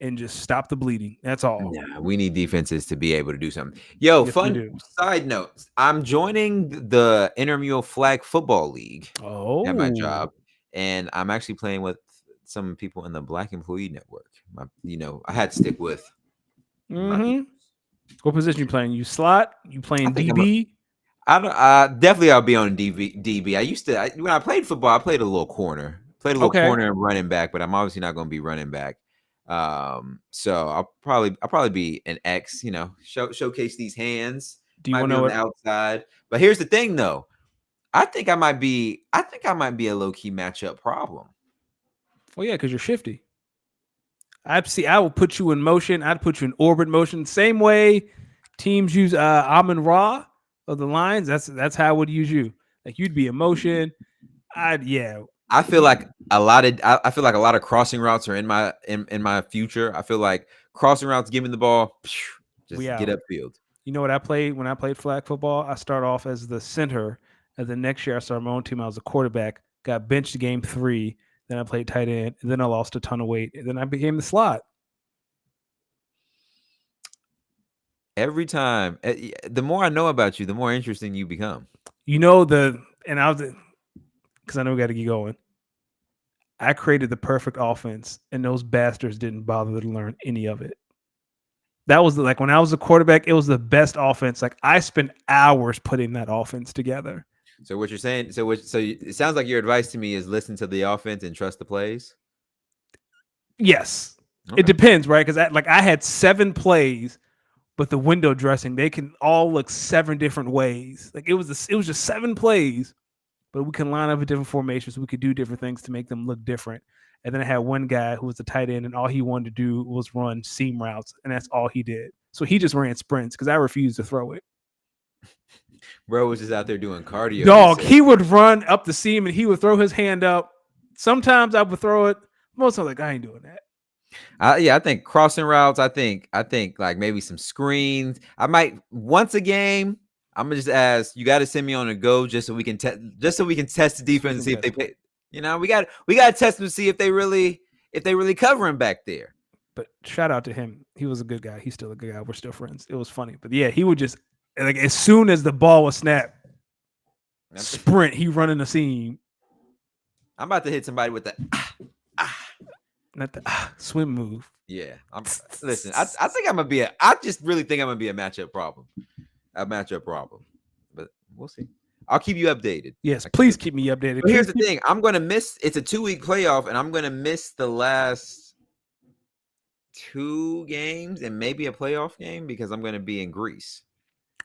and just stop the bleeding. That's all. Nah, we need defenses to be able to do something. Yo, Yes, fun side note. I'm joining the Intramural Flag Football League at my job. And I'm actually playing with some people in the Black Employee Network. I had to stick with. What position you playing? You slot? You playing DB? Definitely I'll be on DB. I used to when I played football, I played a little corner. Played a little corner and running back, but I'm obviously not going to be running back. So I'll probably be an X, showcase these hands. Do you want to know on the outside? But here's the thing though. I think I might be a low-key matchup problem. Well, yeah, because you're shifty. I will put you in motion. I'd put you in orbit motion. Same way teams use Amon-Ra of the Lions. That's how I would use you. Like you'd be in motion. I feel like a lot of crossing routes are in my future. I feel like crossing routes, give me the ball, just get upfield. You know what I played when I played flag football? I start off as the center, and the next year I started my own team. I was a quarterback. Got benched game 3. Then I played tight end, and then I lost a ton of weight, and then I became the slot. Every time, the more I know about you, the more interesting you become. Because I know we got to get going. I created the perfect offense, and those bastards didn't bother to learn any of it. That was like when I was a quarterback, it was the best offense. Like I spent hours putting that offense together. So what you're saying? So it sounds like your advice to me is listen to the offense and trust the plays. Yes. Okay. It depends, right? Because I had 7 plays, but the window dressing, they can all look 7 different ways. Like it was just 7 plays, but we can line up in different formations. We could do different things to make them look different. And then I had one guy who was the tight end, and all he wanted to do was run seam routes, and that's all he did. So he just ran sprints because I refused to throw it. Bro was just out there doing cardio. Dog, he would run up the seam and he would throw his hand up. Sometimes I would throw it. Most of like, I ain't doing that. I think crossing routes. I think like maybe some screens. I might once a game. I'm gonna just ask you got to send me on a go just so we can test the defense and see if they play. You know, we got to test them to see if they really covering back there. But shout out to him. He was a good guy. He's still a good guy. We're still friends. It was funny. But yeah, he would just like as soon as the ball was snapped, sprint. He running the seam. I'm about to hit somebody with the not the swim move. Yeah, listen. I think I'm gonna be I just really think I'm gonna be a matchup problem. But we'll see. I'll keep you updated. Yes, please keep me updated. But here's the thing: I'm gonna miss. It's a 2-week playoff, and I'm gonna miss the last 2 games and maybe a playoff game because I'm gonna be in Greece.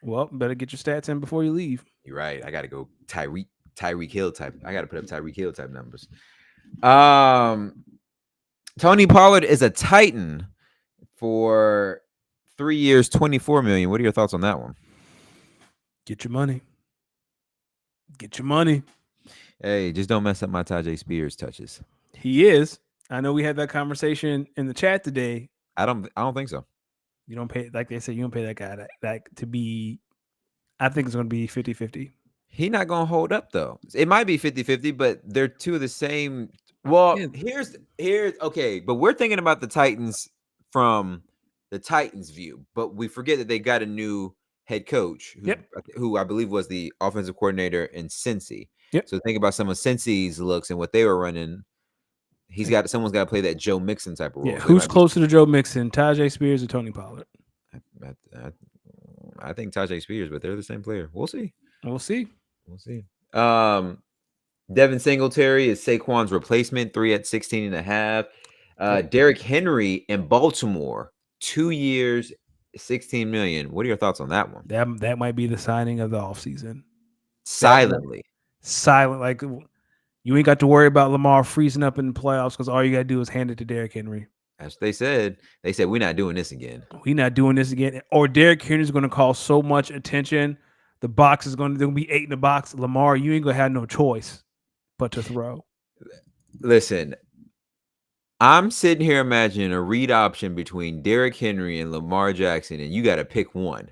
Well, better get your stats in before you leave. You're right. I gotta go Tyreek Hill type. I gotta put up Tyreek Hill type numbers. Tony Pollard is a Titan for 3 years, $24 million. What are your thoughts on that one? Get your money. Get your money. Hey, just don't mess up my Tajay Spears touches. He is. I know we had that conversation in the chat today. I don't think so. You don't pay, like they said, you don't pay that guy that to be, I think it's going to be 50-50. He's not going to hold up, though. It might be 50-50, but they're two of the same. Well, Yeah. here's okay, but we're thinking about the Titans from the Titans' view, but we forget that they got a new head coach who I believe was the offensive coordinator in Cincy. Yep. So think about some of Cincy's looks and what they were running. Someone's got to play that Joe Mixon type of role. Yeah, who's closer to Joe Mixon, Tajay Spears or Tony Pollard? I think Tajay Spears, but they're the same player. We'll see. We'll see. Devin Singletary is Saquon's replacement, 3 at 16.5. Derrick Henry in Baltimore, 2 years, $16 million. What are your thoughts on that one? That might be the signing of the offseason. Silently. Silent. Like you ain't got to worry about Lamar freezing up in the playoffs because all you got to do is hand it to Derrick Henry. As they said, we're not doing this again. We're not doing this again. Or Derrick Henry's going to call so much attention. The box is going to be 8 in the box. Lamar, you ain't going to have no choice but to throw. Listen, I'm sitting here imagining a read option between Derrick Henry and Lamar Jackson, and you got to pick one.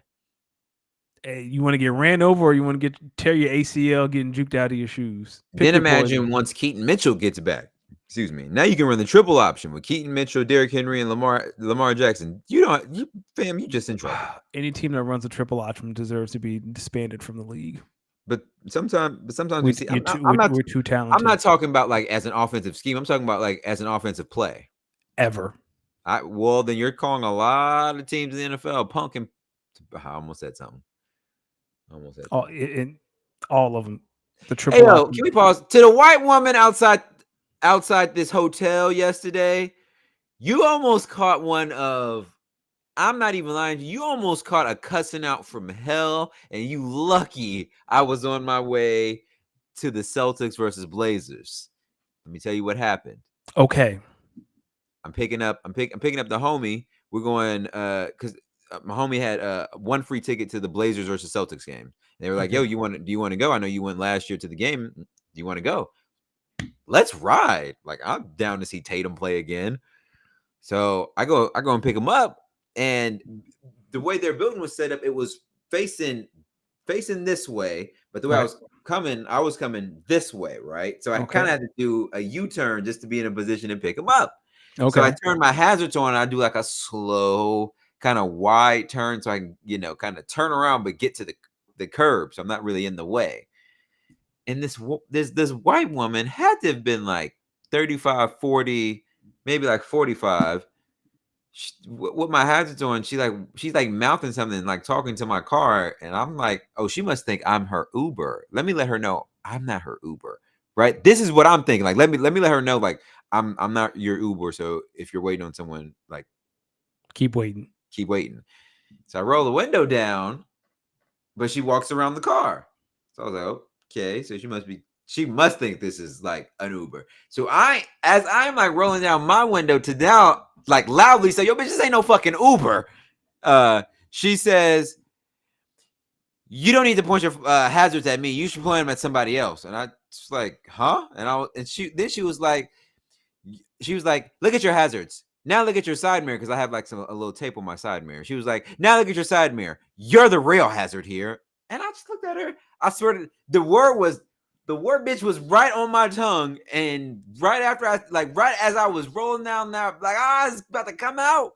Hey, you want to get ran over or you want to tear your ACL getting juked out of your shoes? Then imagine once Keaton Mitchell gets back. Excuse me. Now you can run the triple option with Keaton Mitchell, Derrick Henry, and Lamar Jackson. You just in trouble. Any team that runs a triple option deserves to be disbanded from the league. But sometimes we see. We're too talented. I'm not talking about like as an offensive scheme. I'm talking about like as an offensive play. Ever. Well, then you're calling a lot of teams in the NFL punk and I almost said something. All of them. The triple. Hey, can we pause? To the white woman outside this hotel yesterday, you almost caught one of. I'm not even lying to you. You almost caught a cussing out from hell, and you lucky I was on my way to the Celtics versus Blazers. Let me tell you what happened. Okay. I'm picking up the homie. We're going because my homie had one free ticket to the Blazers versus Celtics game. They were like, "Yo, do you want to go? I know you went last year to the game. Do you want to go? Let's ride." Like I'm down to see Tatum play again. So I go and pick him up. And the way their building was set up, it was facing this way. But the way I was coming this way, right? So I kind of had to do a U-turn just to be in a position to pick him up. Okay. So I turned my hazards on and I do like a slow kind of wide turn so I can, kind of turn around but get to the curb. So I'm not really in the way. And this white woman had to have been like 35, 40, maybe like 45. With my hazards on, she's like mouthing something, like talking to my car, and I'm like, oh, she must think I'm her Uber. Let me let her know I'm not her Uber. right? This is what I'm thinking. Like, let me let her know. Like, I'm not your Uber, so if you're waiting on someone, like, Keep waiting. keep waiting. So I roll the window down, but she walks around the car. So I was like, okay, so she must think this is like an Uber. So as I'm like rolling down my window to now, like loudly say, yo, bitch, this ain't no fucking Uber. She says, you don't need to point your hazards at me. You should point them at somebody else. And I was like, huh? And she was like, look at your hazards. Now look at your side mirror, because I have like a little tape on my side mirror. She was like, now look at your side mirror. You're the real hazard here. And I just looked at her. I swear to the word bitch was right on my tongue. And right after right as I was rolling down now, like, it's about to come out.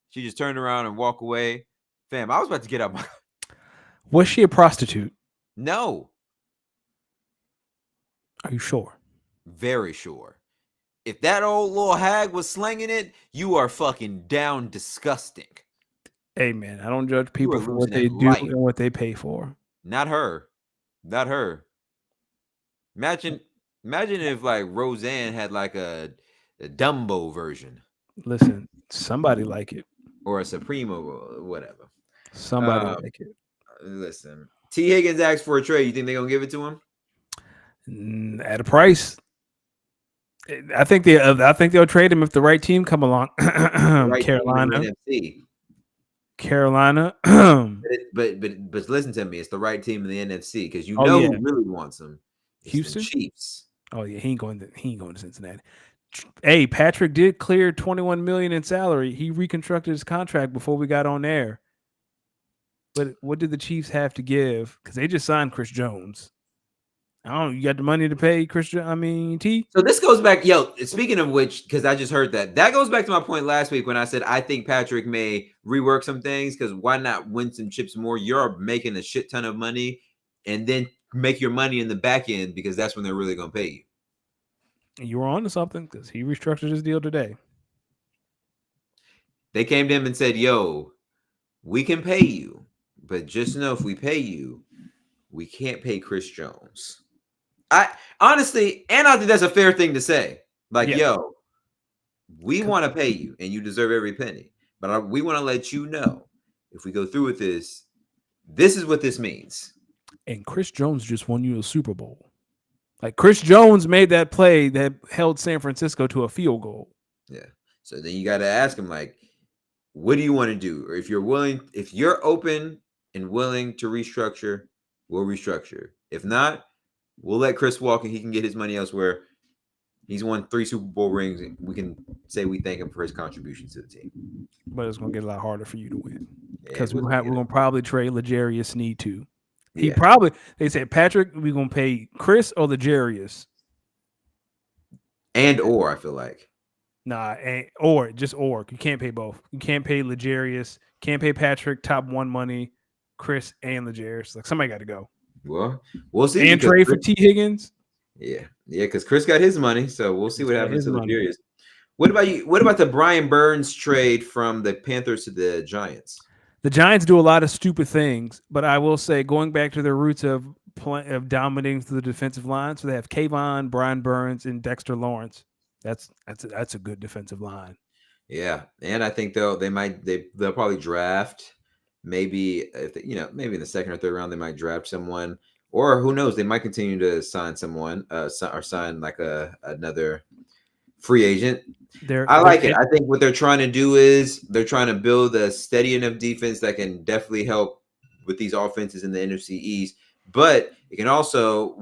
She just turned around and walked away. Fam, I was about to get up. Was she a prostitute? No. Are you sure? Very sure. If that old little hag was slinging it, you are fucking down disgusting. Hey, man, I don't judge people for what they do and what they pay for. Not her. Not her. Imagine if like Roseanne had like a Dumbo version. Listen, somebody like it. Or a Supremo or whatever. Somebody like it. Listen. T. Higgins asked for a trade. You think they're going to give it to him? At a price. I think they'll trade him if the right team come along. Right, Carolina. Carolina. but listen to me. It's the right team in the NFC, because who really wants him. Houston Chiefs. Oh yeah, he ain't going to Cincinnati. Hey, Patrick did clear $21 million in salary. He reconstructed his contract before we got on air. But what did the Chiefs have to give? Because they just signed Chris Jones. I don't know. You got the money to pay T? So this goes back, speaking of which, because I just heard that goes back to my point last week when I said I think Patrick may rework some things, because why not win some chips more? You're making a shit ton of money, and then make your money in the back end, because that's when they're really going to pay you. You were on to something, because he restructured his deal today. They came to him and said, yo, we can pay you, but just know if we pay you, we can't pay Chris Jones. I honestly, and I think that's a fair thing to say. Like, yo, we want to pay you, and you deserve every penny. But we want to let you know, if we go through with this, this is what this means. And Chris Jones just won you a Super Bowl. Like, Chris Jones made that play that held San Francisco to a field goal. Yeah. So then you got to ask him, like, what do you want to do? Or if you're open and willing to restructure, we'll restructure. If not, we'll let Chris walk, and he can get his money elsewhere. He's won 3 Super Bowl rings, and we can say we thank him for his contributions to the team. But it's going to get a lot harder for you to win, because we're going to probably trade L'Jarius Sneed too. They said, Patrick, we're going to pay Chris or L'Jarius. Or I feel like. Nah, or. You can't pay both. You can't pay L'Jarius. Can't pay Patrick top 1 money, Chris and L'Jarius. Like, somebody got to go. Well, we'll see. And trade for T. Higgins. Yeah, because Chris got his money, so we'll see what happens to L'Jarius. What about you? What about the Brian Burns trade from the Panthers to the Giants? The Giants do a lot of stupid things, but I will say, going back to their roots of dominating through the defensive line, so they have Kayvon, Brian Burns, and Dexter Lawrence. That's a good defensive line. Yeah, and I think they'll probably draft, maybe maybe in the second or third round they might draft someone, or who knows, they might continue to sign someone, or sign like another free agent. I like it. I think what they're trying to do is they're trying to build a steady enough defense that can definitely help with these offenses in the NFC East. But it can also,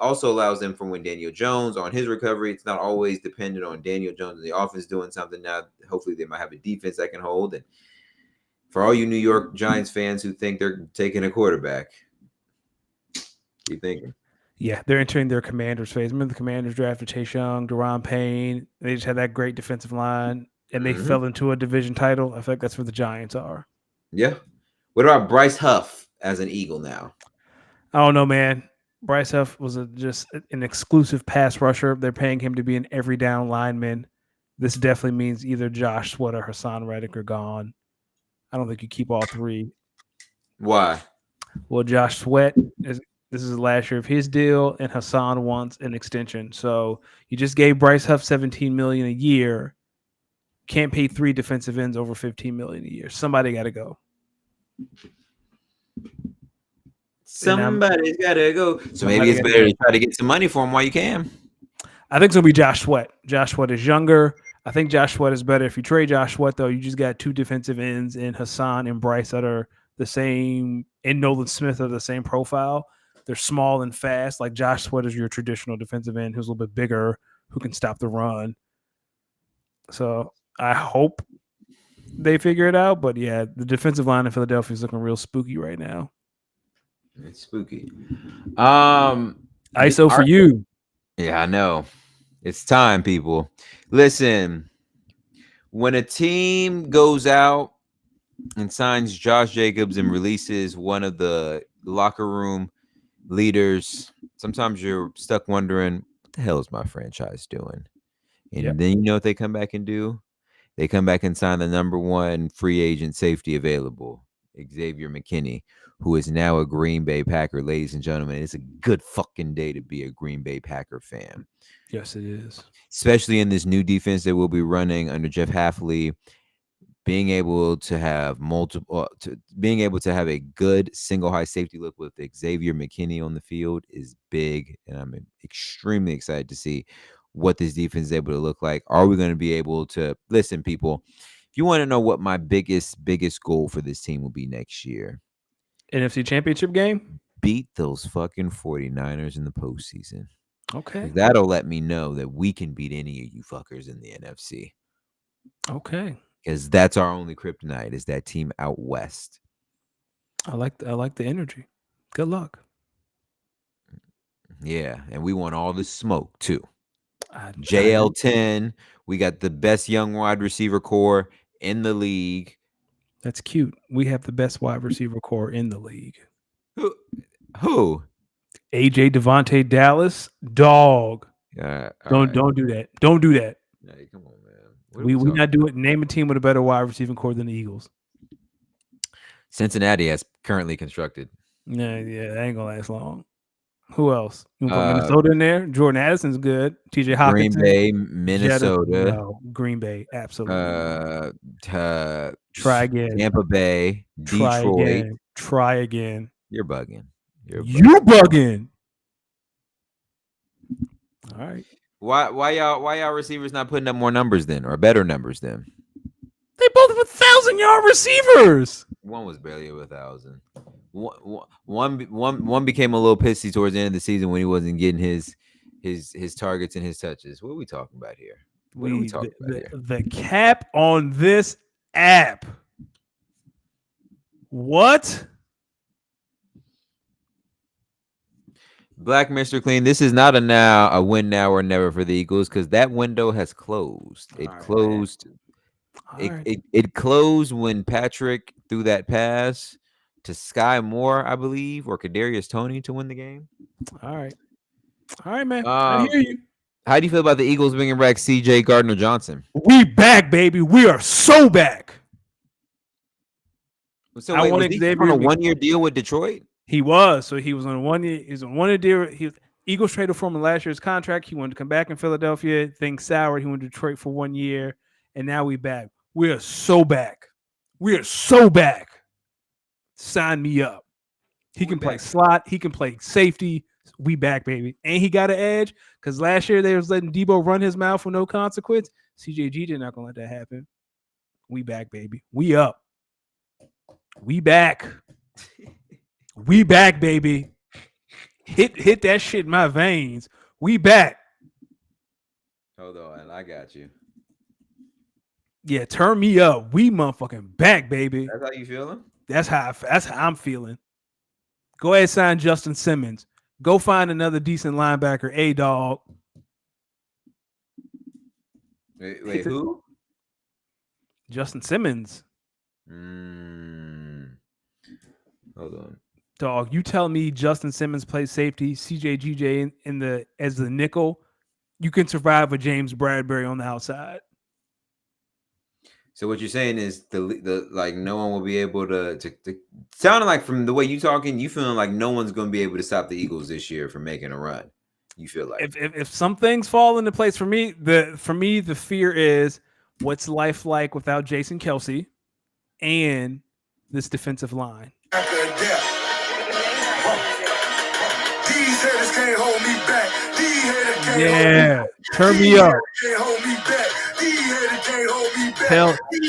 also allows them from when Daniel Jones on his recovery, it's not always dependent on Daniel Jones and the offense doing something. Now, hopefully they might have a defense that can hold. And for all you New York Giants fans who think they're taking a quarterback, keep thinking. Yeah, they're entering their Commanders phase. Remember the Commanders drafted Chase Young, Daron Payne. They just had that great defensive line, and they fell into a division title. I feel like that's where the Giants are. Yeah. What about Bryce Huff as an Eagle now? I don't know, man. Bryce Huff was just an exclusive pass rusher. They're paying him to be an every down lineman. This definitely means either Josh Sweat or Hassan Reddick are gone. I don't think you keep all 3. Why? Well, Josh Sweat This is the last year of his deal, and Hassan wants an extension. So you just gave Bryce Huff 17 million a year. Can't pay 3 defensive ends over 15 million a year. Somebody got to go. Somebody's gotta go. So maybe Somebody it's gotta better go. to try to get some money for him while you can. I think it's gonna be Josh Sweat. Josh Sweat is younger. I think Josh Sweat is better. If you trade Josh Sweat, though, you just got 2 defensive ends in Hassan and Bryce that are the same, and Nolan Smith are the same profile. They're small and fast. Like Josh Sweat is your traditional defensive end who's a little bit bigger, who can stop the run. So I hope they figure it out. But yeah, the defensive line in Philadelphia is looking real spooky right now. It's spooky. ISO for you. Yeah, I know. It's time, people. Listen, when a team goes out and signs Josh Jacobs and releases one of the locker room leaders, sometimes you're stuck wondering, what the hell is my franchise doing? And then you know what they come back and do? They come back and sign the number 1 free agent safety available, Xavier McKinney, who is now a Green Bay Packer. Ladies and gentlemen, it's a good fucking day to be a Green Bay Packer fan. Yes, it is. Especially in this new defense that we'll be running under Jeff Hafley. Being able to have being able to have a good single high safety look with Xavier McKinney on the field is big, and I'm extremely excited to see what this defense is able to look like. Are we going to be able to listen, people? If you want to know what my biggest goal for this team will be next year, NFC Championship game? beat those fucking 49ers in the postseason. Okay. That'll let me know that we can beat any of you fuckers in the NFC. Okay. Because that's our only kryptonite, is that team out west. I like the energy. Good luck. Yeah, and we want all the smoke too. JL10, we got the best young wide receiver core in the league. That's cute. We have the best wide receiver core in the league. Who? AJ Devontae Dallas, dog. Don't do that. Don't do that. Hey, come on, man. We not do it. Name a team with a better wide receiving core than the Eagles. Cincinnati has currently constructed. Yeah, that ain't gonna last long. Who else? You put Minnesota in there? Jordan Addison's good. TJ Hawkins. Green Bay, Minnesota. No, Green Bay, absolutely. Try again. Tampa Bay, Detroit. Try again. You're bugging. You bugging. All right. Why y'all receivers not putting up more numbers then, or better numbers then? They both have 1,000-yard receivers. One was barely 1,000. One became a little pissy towards the end of the season when he wasn't getting his targets and his touches. What are we talking about here? What are we talking about here? The cap on this app. What? Black Mr. Clean, this is not a win now or never for the Eagles, because that window has closed. It closed. It closed when Patrick threw that pass to Sky Moore, I believe, or Kadarius Toney to win the game. All right, man. I hear you. How do you feel about the Eagles bringing back C.J. Gardner-Johnson? We back, baby. We are so back. So wait, was he on a 1-year deal with Detroit? He was. So he was on a 1-year. He's on 1-year deal. Eagles traded for him in last year's contract. He wanted to come back in Philadelphia. Things soured. He went to Detroit for 1 year, and now we back. We are so back. We are so back. Sign me up. He can play slot. He can play safety. We back, baby. And he got an edge because last year they was letting Debo run his mouth for no consequence. CJG did not gonna let that happen. We back, baby. We up. We back. We back, baby. Hit that shit in my veins. We back. Hold on, I got you. Yeah, turn me up. We motherfucking back, baby. That's how you feeling? That's how I'm feeling. Go ahead, sign Justin Simmons. Go find another decent linebacker. A-dog. Wait, who? Justin Simmons. Hold on. Dog, you tell me Justin Simmons plays safety, CJ as the nickel, you can survive with James Bradbury on the outside. So what you're saying is the like no one will be able to sounding like from the way you talking, you feeling like no one's going to be able to stop the Eagles this year from making a run. You feel like If some things fall into place for me, the fear is what's life like without Jason Kelsey and this defensive line. These haters can't hold me back. These haters can't Yeah, turn me up. Can't hold me back. These haters can't hold me back.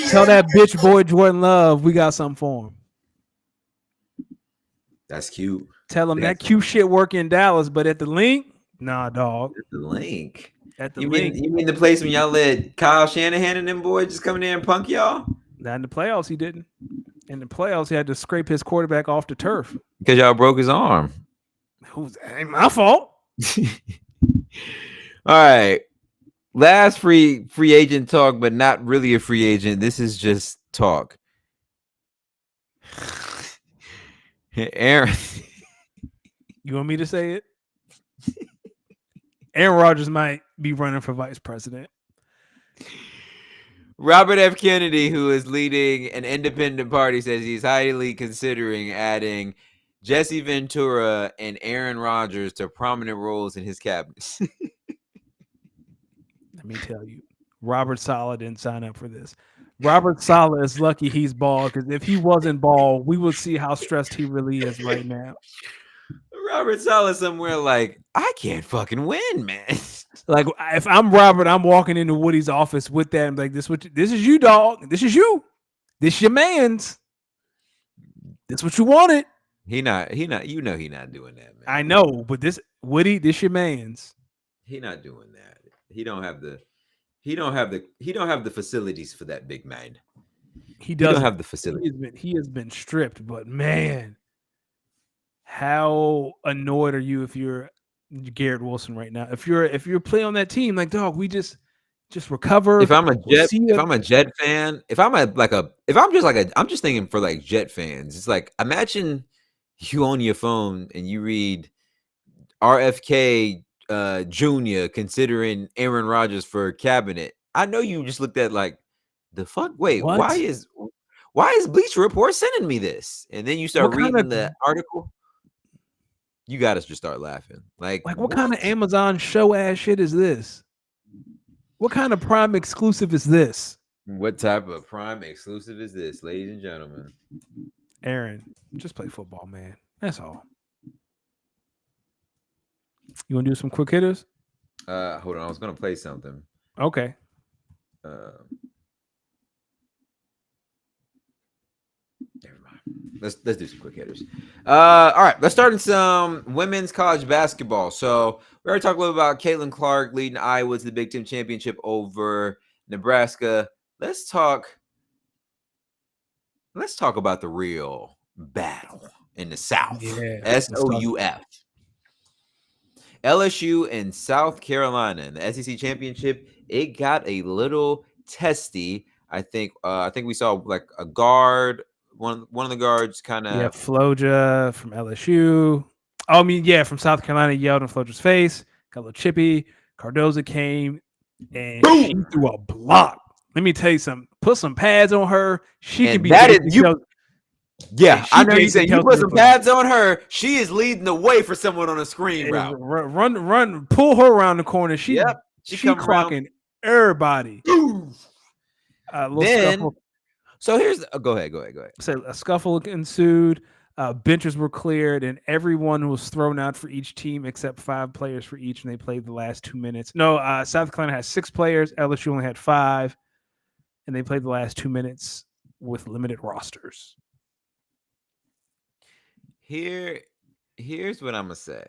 Tell that bitch boy Jordan Love we got something for him. that's cute. Tell him that cute shit work in Dallas, but at the link, nah, dog. At the link. At the You link. mean the place when y'all let Kyle Shanahan and them boys just come in there and punk y'all? Not in the playoffs, he didn't. In the playoffs, he had to scrape his quarterback off the turf. Because y'all broke his arm. Ain't my fault. All right. Last free agent talk, but not really a free agent. This is just talk. Aaron. You want me to say it? Aaron Rodgers might be running for vice president. Robert F. Kennedy, who is leading an independent party, says he's highly considering adding Jesse Ventura and Aaron Rodgers to prominent roles in his cabinet. Let me tell you, Robert Saleh didn't sign up for this. Robert Saleh is lucky he's bald, because if he wasn't bald, we would see how stressed he really is right now. Robert Saleh somewhere like, I can't fucking win, man. Like, if I'm Robert, I'm walking into Woody's office with that. I'm like, this is you, dog. This is you. This your man's. This what you wanted. He not, he not doing that, man. I know, but Woody, this your man's. He not doing that. He don't have the facilities for that big man. He doesn't have the facilities. He has been stripped, but man, how annoyed are you if you're Garrett Wilson right now? If you're playing on that team, like, dog, we just recover. If I'm a Jet fan, I'm just thinking for like Jet fans. It's like, imagine you on your phone and you read RFK Jr. considering Aaron Rodgers for cabinet. I know you just looked at like, the fuck? Wait, what? why is Bleacher Report sending me this? And then you start reading the article. You got to just start laughing. Like what kind of Amazon show ass shit is this? What kind of Prime exclusive is this? What type of Prime exclusive is this, ladies and gentlemen? Aaron, just play football, man. That's all. You want to do some quick hitters? Hold on. I was going to play something. Okay. Never mind. Let's do some quick hitters. All right. Let's start in some women's college basketball. So we already talked a little about Caitlin Clark leading Iowa to the Big Ten championship over Nebraska. Let's talk about the real battle in the South. Yeah, SOUF. LSU and South Carolina in the SEC championship. It got a little testy. I think we saw like a guard, one of the guards kind of. Yeah, Floja from LSU. Oh, I mean, yeah, from South Carolina yelled in Floja's face. Got a little chippy. Cardoza came and she threw a block. Let me tell you something. Put some pads on her. She can be. That is you. Yeah, I know you said you put some pads on her. She is leading the way for someone on a screen route. Run, pull her around the corner. She clocking everybody. So here's go ahead. So a scuffle ensued. Benches were cleared, and everyone was thrown out for each team except 5 players for each, and they played the last 2 minutes. No, South Carolina had 6 players. LSU only had 5, and they played the last 2 minutes with limited rosters. Here's what I'm gonna say.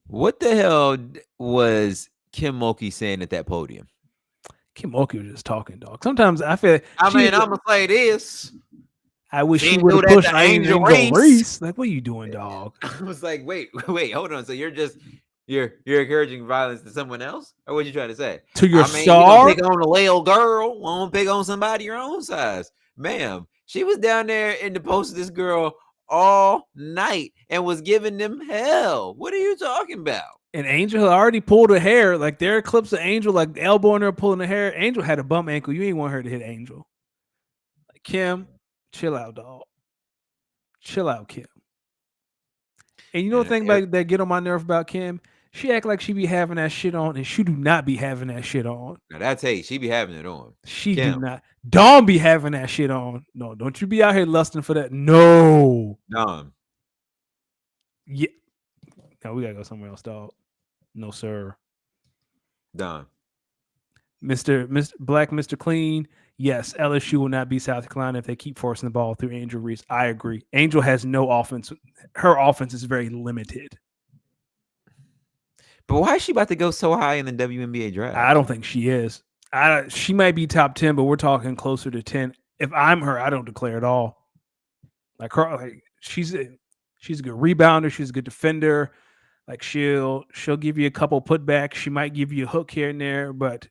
What the hell was Kim Mulkey saying at that podium? Kim Mulkey was just talking, dog. Sometimes I feel. I'm gonna say this. I wish she would have pushed Angel Reese. Like, what are you doing, dog? I was like, wait, hold on. So you're encouraging violence to someone else, or what you trying to say? To your star? You pick on a little girl, won't pick on somebody your own size, ma'am. She was down there in the post of this girl all night and was giving them hell. What are you talking about? And Angel had already pulled her hair. Like there are clips of Angel like elbowing her, pulling her hair. Angel had a bum ankle. You ain't want her to hit Angel. Like, Kim, chill out, dog. Chill out, Kim. And you know the thing about that get on my nerve about Kim? She act like she be having that shit on, and she do not be having that shit on. Now that's hate. She be having it on. She do not. Dawn be having that shit on. No, don't you be out here lusting for that. No. Dawn. Yeah. No, we gotta go somewhere else, dog. No, sir. Dawn. Mr. Black Mr. Clean. Yes, LSU will not beat South Carolina if they keep forcing the ball through Angel Reese. I agree. Angel has no offense. Her offense is very limited. But why is she about to go so high in the WNBA draft? I don't think she is. She might be top 10, but we're talking closer to 10. If I'm her, I don't declare at all. Like her, like she's a good rebounder. She's a good defender. Like she'll give you a couple putbacks. She might give you a hook here and there, but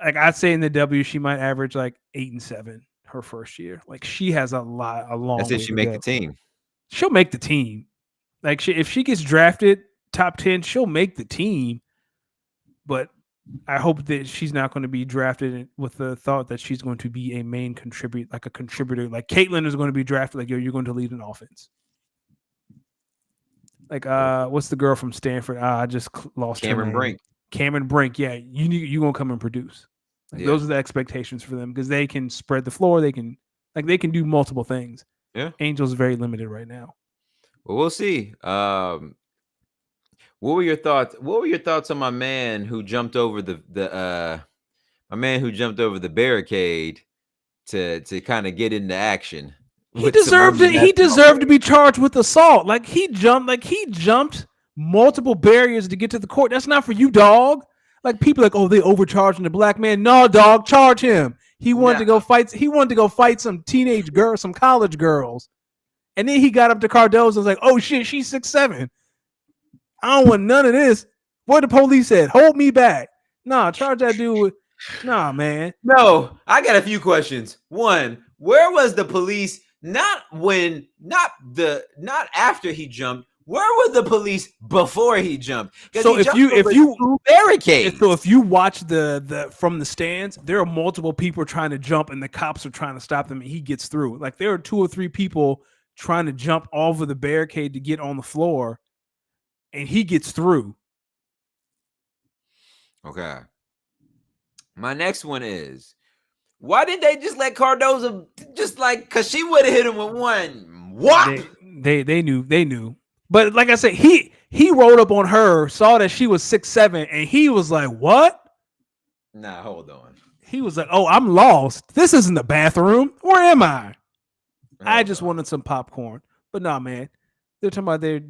like I'd say in the W, she might average like 8 and 7 her first year. Like she has a long. That's if she make the team. She'll make the team. Like if she gets drafted top 10, she'll make the team. But I hope that she's not going to be drafted with the thought that she's going to be a main contributor, like a contributor. Like Caitlin is going to be drafted. Like, yo, you're going to lead an offense. Like, what's the girl from Stanford? I just lost Cameron Brink. Cameron Brink. Yeah, you're going to come and produce. Like, those are the expectations for them because they can spread the floor. They can do multiple things. Yeah. Angel's very limited right now. Well, we'll see. What were your thoughts? What were your thoughts on my man who jumped over the barricade to kind of get into action? He deserved it. He deserved to be charged with assault. Like he jumped multiple barriers to get to the court. That's not for you, dog. Like people like, oh, they overcharging the black man. No, dog, charge him. He wanted to go fight. He wanted to go fight some teenage girls, some college girls. And then he got up to Cardozo and was like, oh shit, she's 6'7". I don't want none of this. What the police said, hold me back. Nah, charge that dude with, nah, man. No, I got a few questions. One, where was the police? Not after he jumped. Where were the police before he jumped? So if you barricade. So if you watch the from the stands, there are multiple people trying to jump and the cops are trying to stop them and he gets through. Like there are 2 or 3 people trying to jump over the barricade to get on the floor. And he gets through. Okay. My next one is, why didn't they just let Cardozo because she would have hit him with one? What? They knew. But like I said, he rolled up on her, saw that she was 6'7", and he was like, what? Nah, hold on. He was like, oh, I'm lost. This isn't the bathroom. Where am I? I just wanted some popcorn. But nah, man. They're talking about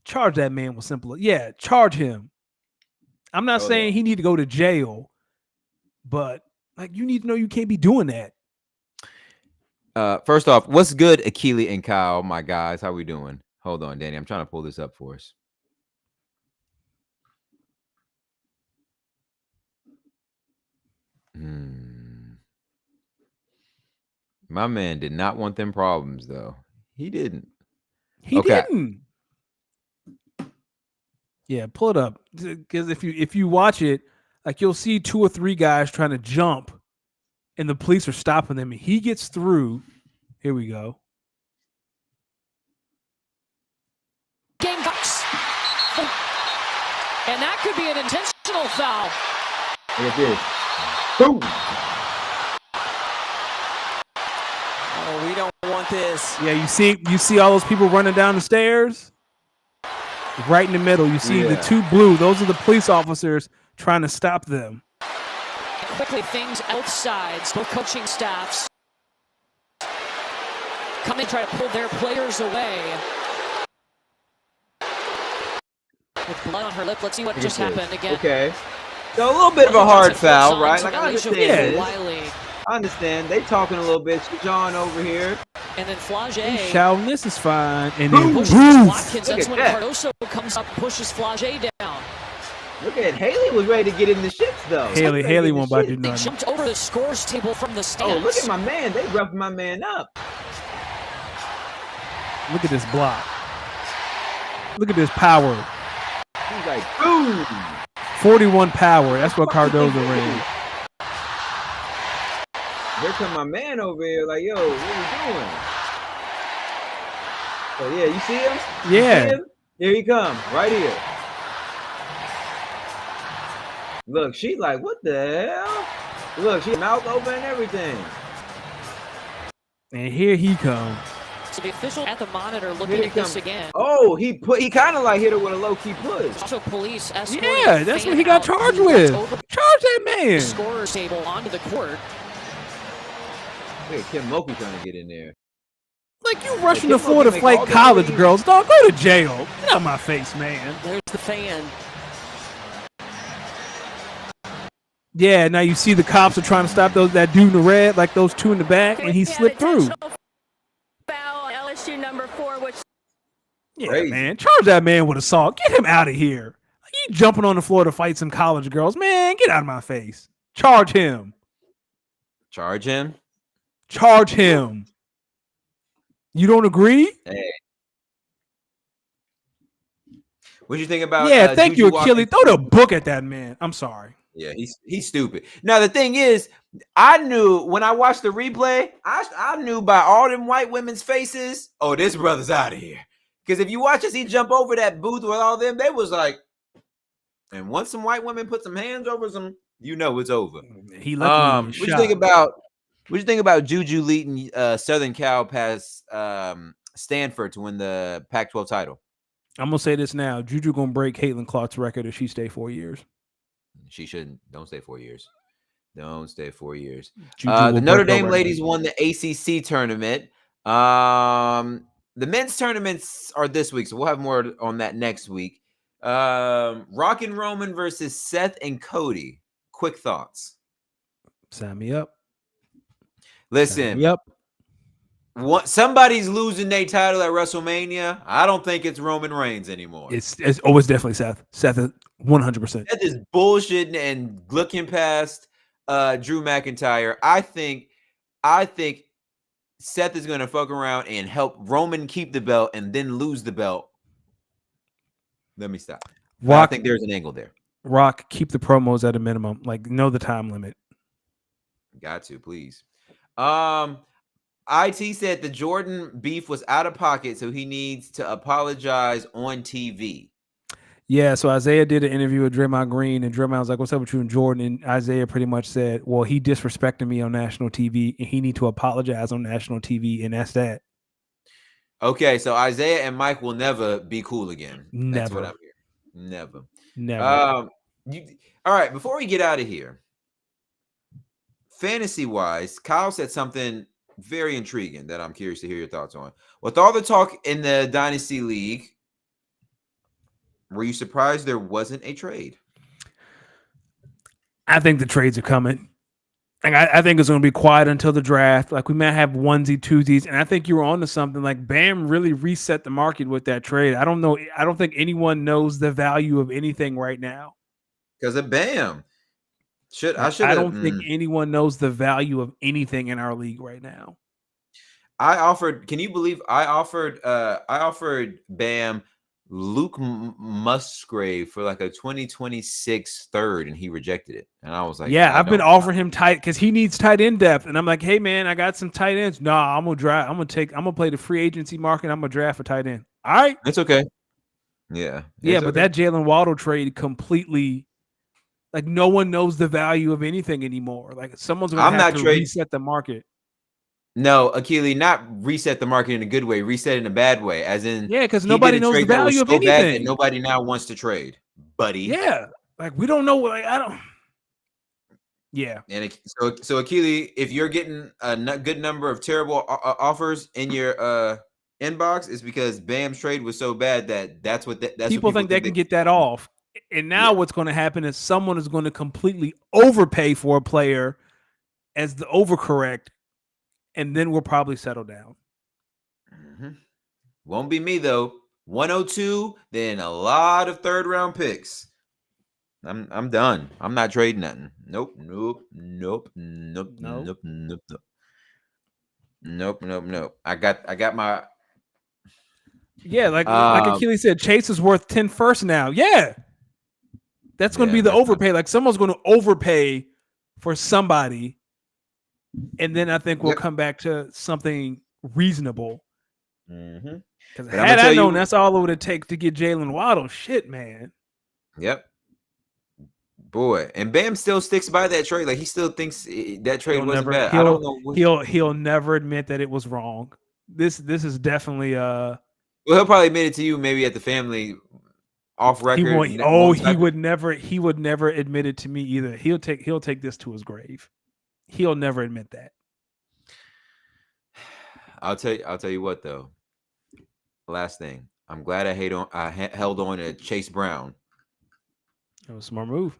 charge that man with simple. Yeah, charge him. I'm not saying he need to go to jail, but like you need to know you can't be doing that. First off, what's good, Akili and Kyle, my guys? How we doing? Hold on, Danny. I'm trying to pull this up for us. My man did not want them problems, though. He didn't. He didn't. Yeah, pull it up because if you watch it, like you'll see 2 or 3 guys trying to jump, and the police are stopping them, and he gets through. Here we go. Gamecocks, and that could be an intentional foul. It is. Boom. Oh, we don't want this. Yeah, you see all those people running down the stairs. Right in the middle, you see the 2 blue. Those are the police officers trying to stop them. Quickly, things both sides, both coaching staffs come in, try to pull their players away. With blood on her lip, let's see what just happened again. Okay. So a little bit of a hard foul, right? Like I understand. I understand. They talking a little bit. John over here. And then Flage. Shouting, this is fine. And then pushes Watkins. That's when Cardozo comes up, pushes Flage down. Look at Haley was ready to get in the shits though. Haley won't about to do They nothing. jumped over the scores table from the stands. Oh, look at my man. They roughed my man up. Look at this block. Look at this power. He's like, boom. 41 power. That's what Cardozo ran. Here come my man over here. Like, yo, what are you doing? So yeah, you see him? Yeah. You see him? Here he comes, right here. Look, she's like, what the hell? Look, she mouth open and everything. And here he comes. So the official at the monitor looking at this again. Oh, he kind of like hit her with a low key push. Also, police escorting. Yeah, that's what he got charged with. Charge that man. Scorer's table onto the court. Look at Kim Moku trying to get in there. Like you rushing the floor to fight college girls, dog. Go to jail. Get out of my face, man. There's the fan. Yeah, now you see the cops are trying to stop that dude in the red, like those two in the back, and he slipped through. Foul on LSU number 4, which Yeah, crazy. man. Charge that man with assault. Get him out of here. Like, you jumping on the floor to fight some college girls. Man, get out of my face. Charge him. Charge him. Charge him. You don't agree? Hey. What you think about? Yeah, thank Juju you, Achilles. Throw the book at that man. I'm sorry. Yeah, he's stupid. Now the thing is, I knew when I watched the replay, I knew by all them white women's faces, oh, this brother's out of here. Because if you watch us, he jump over that booth with all them, they was like, and once some white women put some hands over some, you know it's over. He What you think about? What you think about Juju leading Southern Cal past Stanford to win the Pac-12 title? I'm gonna say this now. Juju gonna break Caitlin Clark's record if she stay 4 years. She shouldn't. Don't stay 4 years. Don't stay 4 years. Juju The Notre Dame ladies won the ACC tournament. The men's tournaments are this week, so we'll have more on that next week. Rock and Roman versus Seth and Cody. Quick thoughts. Sign me up. Listen. Yep. Somebody's losing their title at WrestleMania. I don't think it's Roman Reigns anymore. It's definitely Seth. Seth is 100%. Seth is bullshitting and looking past Drew McIntyre. I think Seth is going to fuck around and help Roman keep the belt and then lose the belt. Let me stop. I think there's an angle there. Rock, keep the promos at a minimum. Like, know the time limit. Got to, please. IT said the Jordan beef was out of pocket, so he needs to apologize on TV. Yeah, so Isaiah did an interview with Draymond Green, and Draymond was like, "What's up with you and Jordan?" And Isaiah pretty much said, "Well, he disrespected me on national TV, and he need to apologize on national TV, and that's that." Okay, so Isaiah and Mike will never be cool again. Never. That's what I'm hearing. Never. All right, before we get out of here, fantasy-wise, Kyle said something very intriguing that I'm curious to hear your thoughts on. With all the talk in the Dynasty League, were you surprised there wasn't a trade? I think the trades are coming. Like, I think it's going to be quiet until the draft. Like, we might have onesie, twosies, and I think you were on to something. Like, Bam really reset the market with that trade. I don't know. I don't think anyone knows the value of anything right now. Because of Bam. I don't think anyone knows the value of anything in our league right now. Can you believe I offered Bam Luke Musgrave for like a 2026 third, and he rejected it. And I was like, yeah, I've been offering him tight because he needs tight end depth. And I'm like, hey man, I got some tight ends. Nah, I'm gonna play the free agency market. I'm gonna draft a tight end. All right. It's okay. Yeah. But that Jalen Waddle trade completely, like, no one knows the value of anything anymore. Like, someone's gonna have to reset the market. No, Achilles, not reset the market in a good way, reset in a bad way. As in, because nobody knows the value of anything. Nobody now wants to trade, buddy. Yeah, like, we don't know. Like, I don't. Yeah. And so Achilles, if you're getting a good number of terrible offers in your inbox, it's because Bam's trade was so bad that's what people think they can get that off. And now what's going to happen is someone is going to completely overpay for a player as the overcorrect. And then we'll probably settle down. Mm-hmm. Won't be me though. 102, then a lot of third round picks. I'm done. I'm not trading nothing. Nope. I got my Yeah, like Um, Achilles said, Chase is worth 10 first now. Yeah. That's going to Yeah, be the that's not- overpay. Like someone's going to overpay for somebody. And then I think we'll Yep. come back to something reasonable. Mm-hmm. Because But I'm had gonna I tell known you, that's all it would take to get Jalen Waddle, shit, man. yep, boy, and Bam still sticks by that trade. Like he still thinks that trade He'll wasn't never bad. I don't know. he'll never admit that it was wrong. This is definitely Well, he'll probably admit it to you, maybe at the family off he record. won't won't he type would never admit it to me either. He'll take this to his grave. He'll never admit that. I'll tell you what though. Last thing, I'm glad I held on to Chase Brown. It was a smart move.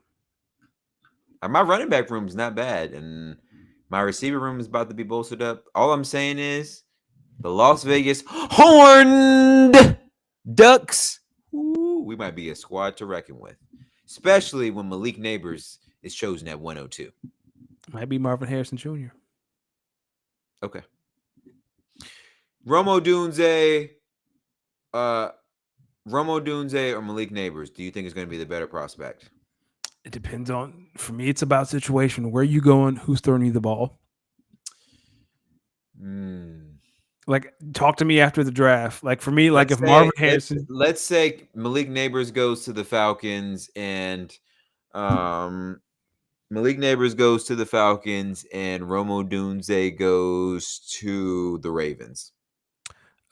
My running back room is not bad, and my receiver room is about to be bolstered up. All I'm saying is the Las Vegas Horned Ducks. Ooh, we might be a squad to reckon with, especially when Malik Neighbors is chosen at 102. Might be Marvin Harrison Jr. Okay. Romo Dunze or Malik Neighbors, do you think is going to be the better prospect? It depends on. For me, it's about situation. Where you going? Who's throwing you the ball? Like, talk to me after the draft. Like for me, like if Marvin Harrison, let's say Malik Neighbors goes to the Falcons and Malik Neighbors goes to the Falcons and Romo Dunze goes to the Ravens.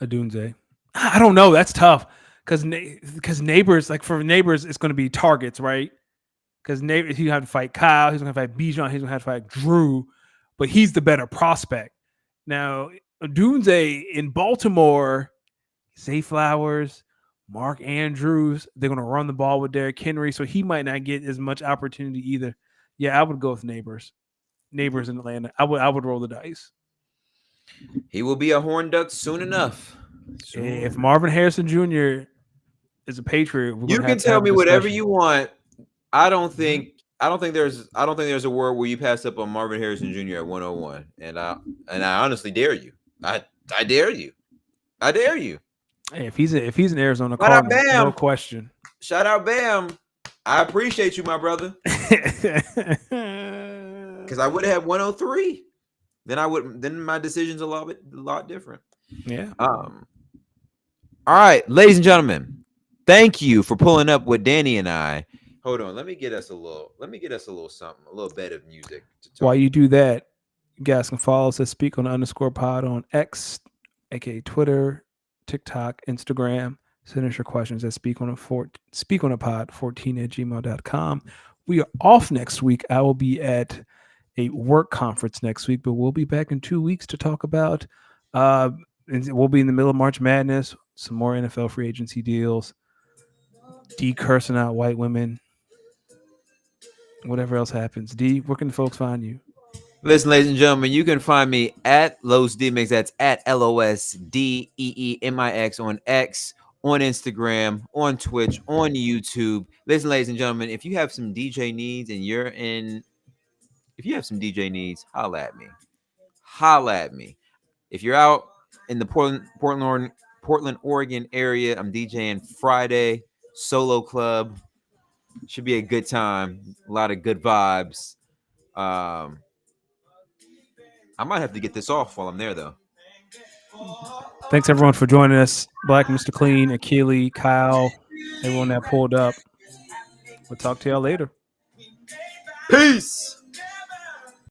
Adunze. I don't know. That's tough because neighbors, like for neighbors, it's going to be targets, right? Because neighbors, he's going to have to fight Kyle. He's going to fight Bijan. He's going to have to fight Drew, but he's the better prospect. Now, Adunze in Baltimore, Zay Flowers, Mark Andrews, they're going to run the ball with Derrick Henry, so he might not get as much opportunity either. Yeah, I would go with neighbors. Neighbors in Atlanta. I would roll the dice. He will be a Horn Duck soon enough. If Marvin Harrison Jr. is a Patriot, You can tell me whatever you want. I don't think there's a world where you pass up on Marvin Harrison Jr. at 101. And I honestly dare you. I dare you. I dare you. Hey, if he's an Arizona Shout out Cardinal, Bam. no question. Shout out Bam. I appreciate you, my brother. Because I would have 103. Then my decision's a lot different. Yeah. All right, ladies and gentlemen, thank you for pulling up with Danny and I. Hold on, let me get us a little something, a little bit of music to talk. While you do that, you guys can follow us at @speakon_pod on X, aka Twitter, TikTok, Instagram. Send us your questions at speakonapod14@gmail.com. We are off next week. I will be at a work conference next week, but we'll be back in 2 weeks to talk about we'll be in the middle of March Madness, some more NFL free agency deals, cursing out white women, whatever else happens. D, where can the folks find you? Listen, ladies and gentlemen, you can find me at Los Demix. That's at LOSDEEMIX on X, on Instagram, on Twitch, on YouTube. Listen, ladies and gentlemen, if you have some DJ needs holla at me. Holla at me. If you're out in the Portland, Oregon area, I'm DJing Friday, Solo Club. Should be a good time. A lot of good vibes. I might have to get this off while I'm there, though. Thanks, everyone, for joining us. Black Mr. Clean, Achille, Kyle, everyone that pulled up. We'll talk to y'all later. Peace.